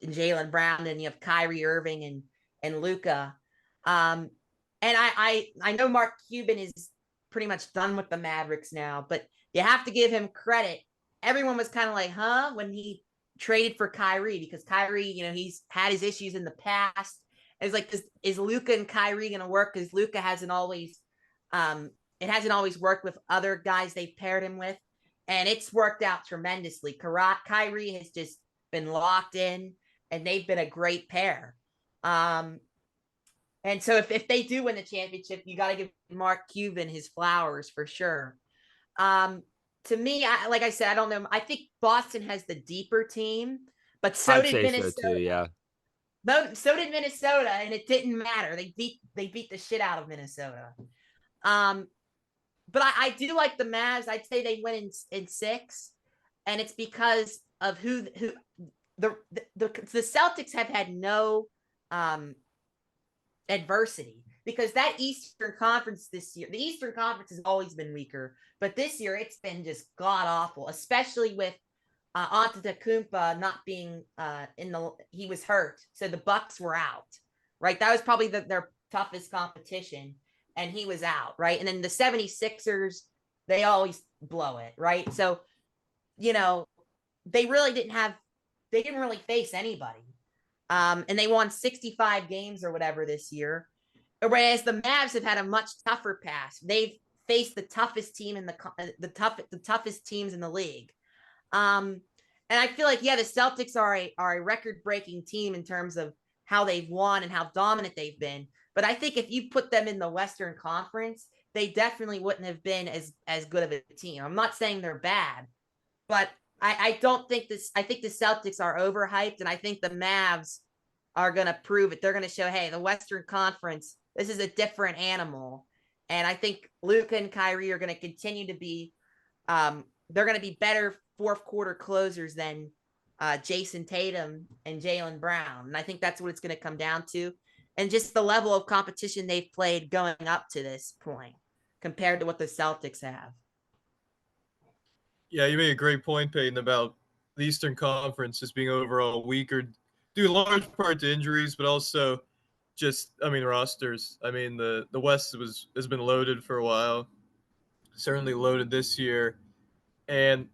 and Jaylen Brown, and you have Kyrie Irving and Luka. And I know Mark Cuban is pretty much done with the Mavericks now, but you have to give him credit. Everyone was kind of like, huh, when he traded for Kyrie because Kyrie, he's had his issues in the past. It's like, is Luka and Kyrie going to work? Because Luka hasn't always worked with other guys they've paired him with, and it's worked out tremendously. Kyrie has just been locked in, and they've been a great pair. And so if they do win the championship, you got to give Mark Cuban his flowers for sure. To me, like I said, I don't know. I think Boston has the deeper team, but so I'd did say Minnesota. so too, yeah. So did Minnesota, and it didn't matter. They beat the shit out of Minnesota. But I do like the Mavs. I'd say they win in 6, and it's because of who the Celtics have had no adversity, because that Eastern Conference this year, the Eastern Conference has always been weaker, but this year it's been just god awful, especially with Antetokounmpo not being he was hurt, so the Bucks were out, right? That was probably their toughest competition, and he was out, right? And then the 76ers, they always blow it, right? So, they didn't really face anybody. And they won 65 games or whatever this year. Whereas the Mavs have had a much tougher pass. They've faced the toughest team in the toughest teams in the league. And I feel like, the Celtics are a record-breaking team in terms of how they've won and how dominant they've been. But I think if you put them in the Western Conference, they definitely wouldn't have been as good of a team. I'm not saying they're bad, but I don't think this. I think the Celtics are overhyped, and I think the Mavs are going to prove it. They're going to show, hey, the Western Conference, this is a different animal. And I think Luka and Kyrie are going to continue to be, they're going to be better fourth quarter closers than Jason Tatum and Jaylen Brown. And I think that's what it's going to come down to. And just the level of competition they've played going up to this point compared to what the Celtics have. Yeah, you made a great point, Peyton, about the Eastern Conference just being overall weaker due in large part to injuries, but also just, rosters. The West has been loaded for a while, certainly loaded this year. And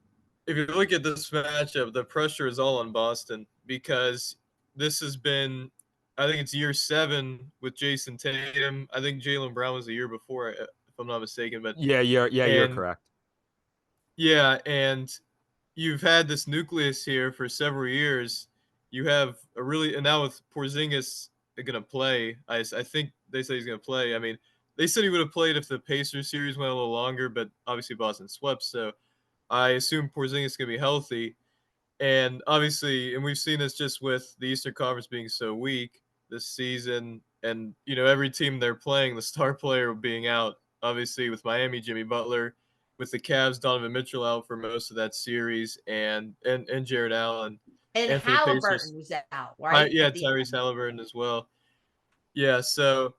if you look at this matchup, the pressure is all on Boston because this has been, I think it's year 7 with Jason Tatum. I think Jaylen Brown was the year before, if I'm not mistaken. But you're correct. Yeah, and you've had this nucleus here for several years. You have and now with Porzingis going to play, I think they say he's going to play. They said he would have played if the Pacers series went a little longer, but obviously Boston swept, so I assume Porzingis is going to be healthy. And obviously, and we've seen this just with the Eastern Conference being so weak this season, and every team they're playing, the star player being out. Obviously, with Miami, Jimmy Butler, with the Cavs, Donovan Mitchell out for most of that series, and Jared Allen. And Halliburton was out, right? Tyrese Halliburton as well. Yeah, so,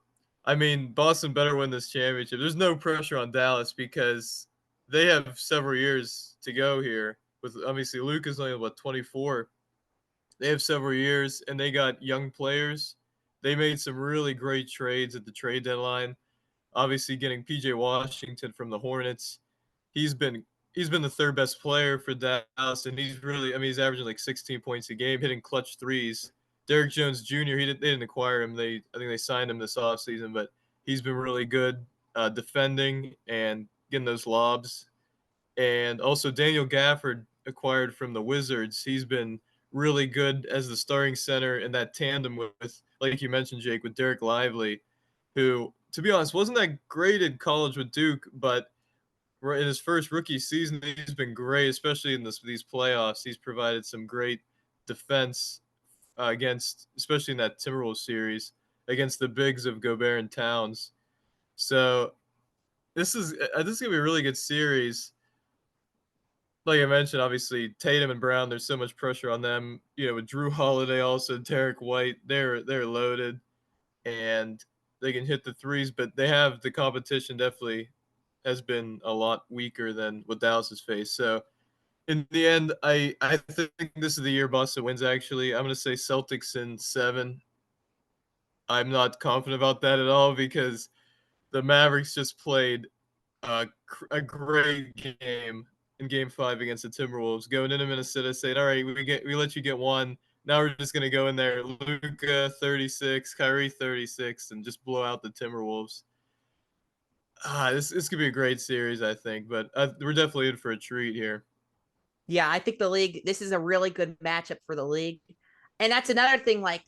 Boston better win this championship. There's no pressure on Dallas because they have several years to go here. With obviously Luka's only 24. They have several years, and they got young players. They made some really great trades at the trade deadline. Obviously, getting PJ Washington from the Hornets. He's been the third best player for Dallas, and he's really, he's averaging like 16 points a game, hitting clutch threes. Derrick Jones Jr., they didn't acquire him. I think they signed him this offseason, but he's been really good defending and getting those lobs. And also Daniel Gafford, acquired from the Wizards. He's been really good as the starting center in that tandem with, like you mentioned, Jake, with Derek Lively, who, to be honest, wasn't that great in college with Duke, but in his first rookie season, he's been great, especially in these playoffs. He's provided some great defense especially in that Timberwolves series, against the bigs of Gobert and Towns. So this is going to be a really good series. Like I mentioned, obviously, Tatum and Brown, there's so much pressure on them. With Drew Holiday, also Derek White, they're loaded, and they can hit the threes, but they have the competition definitely has been a lot weaker than what Dallas has faced. So in the end, I think this is the year Boston wins, actually. I'm going to say Celtics in 7. I'm not confident about that at all because the Mavericks just played a great game in Game 5 against the Timberwolves, going into Minnesota, saying, all right, we let you get one. Now we're just going to go in there, Luka 36, Kyrie 36, and just blow out the Timberwolves. This could be a great series, I think, but we're definitely in for a treat here. Yeah, I think this is a really good matchup for the league. And that's another thing, like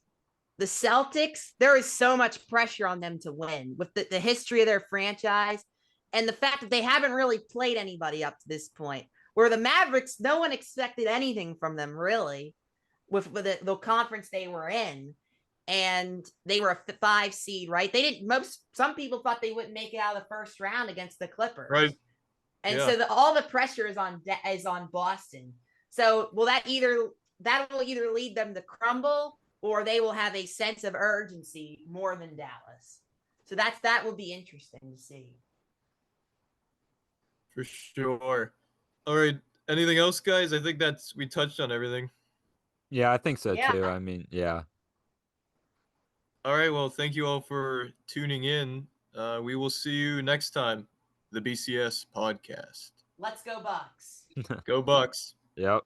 the Celtics, there is so much pressure on them to win with the history of their franchise and the fact that they haven't really played anybody up to this point. Where the Mavericks, no one expected anything from them, really, with the conference they were in. and they were a 5 seed, right? They didn't. Some people thought they wouldn't make it out of the first round against the Clippers, Right. And Yeah. so all the pressure is on Boston. So that'll either lead them to crumble, or they will have a sense of urgency more than Dallas. So that will be interesting to see. For sure. All right. Anything else, guys? I think we touched on everything. Yeah, I think so Yeah. too. I mean, yeah. All right. Well, thank you all for tuning in. We will see you next time. The BCS Podcast. Let's go Bucks. Go Bucks. Yep.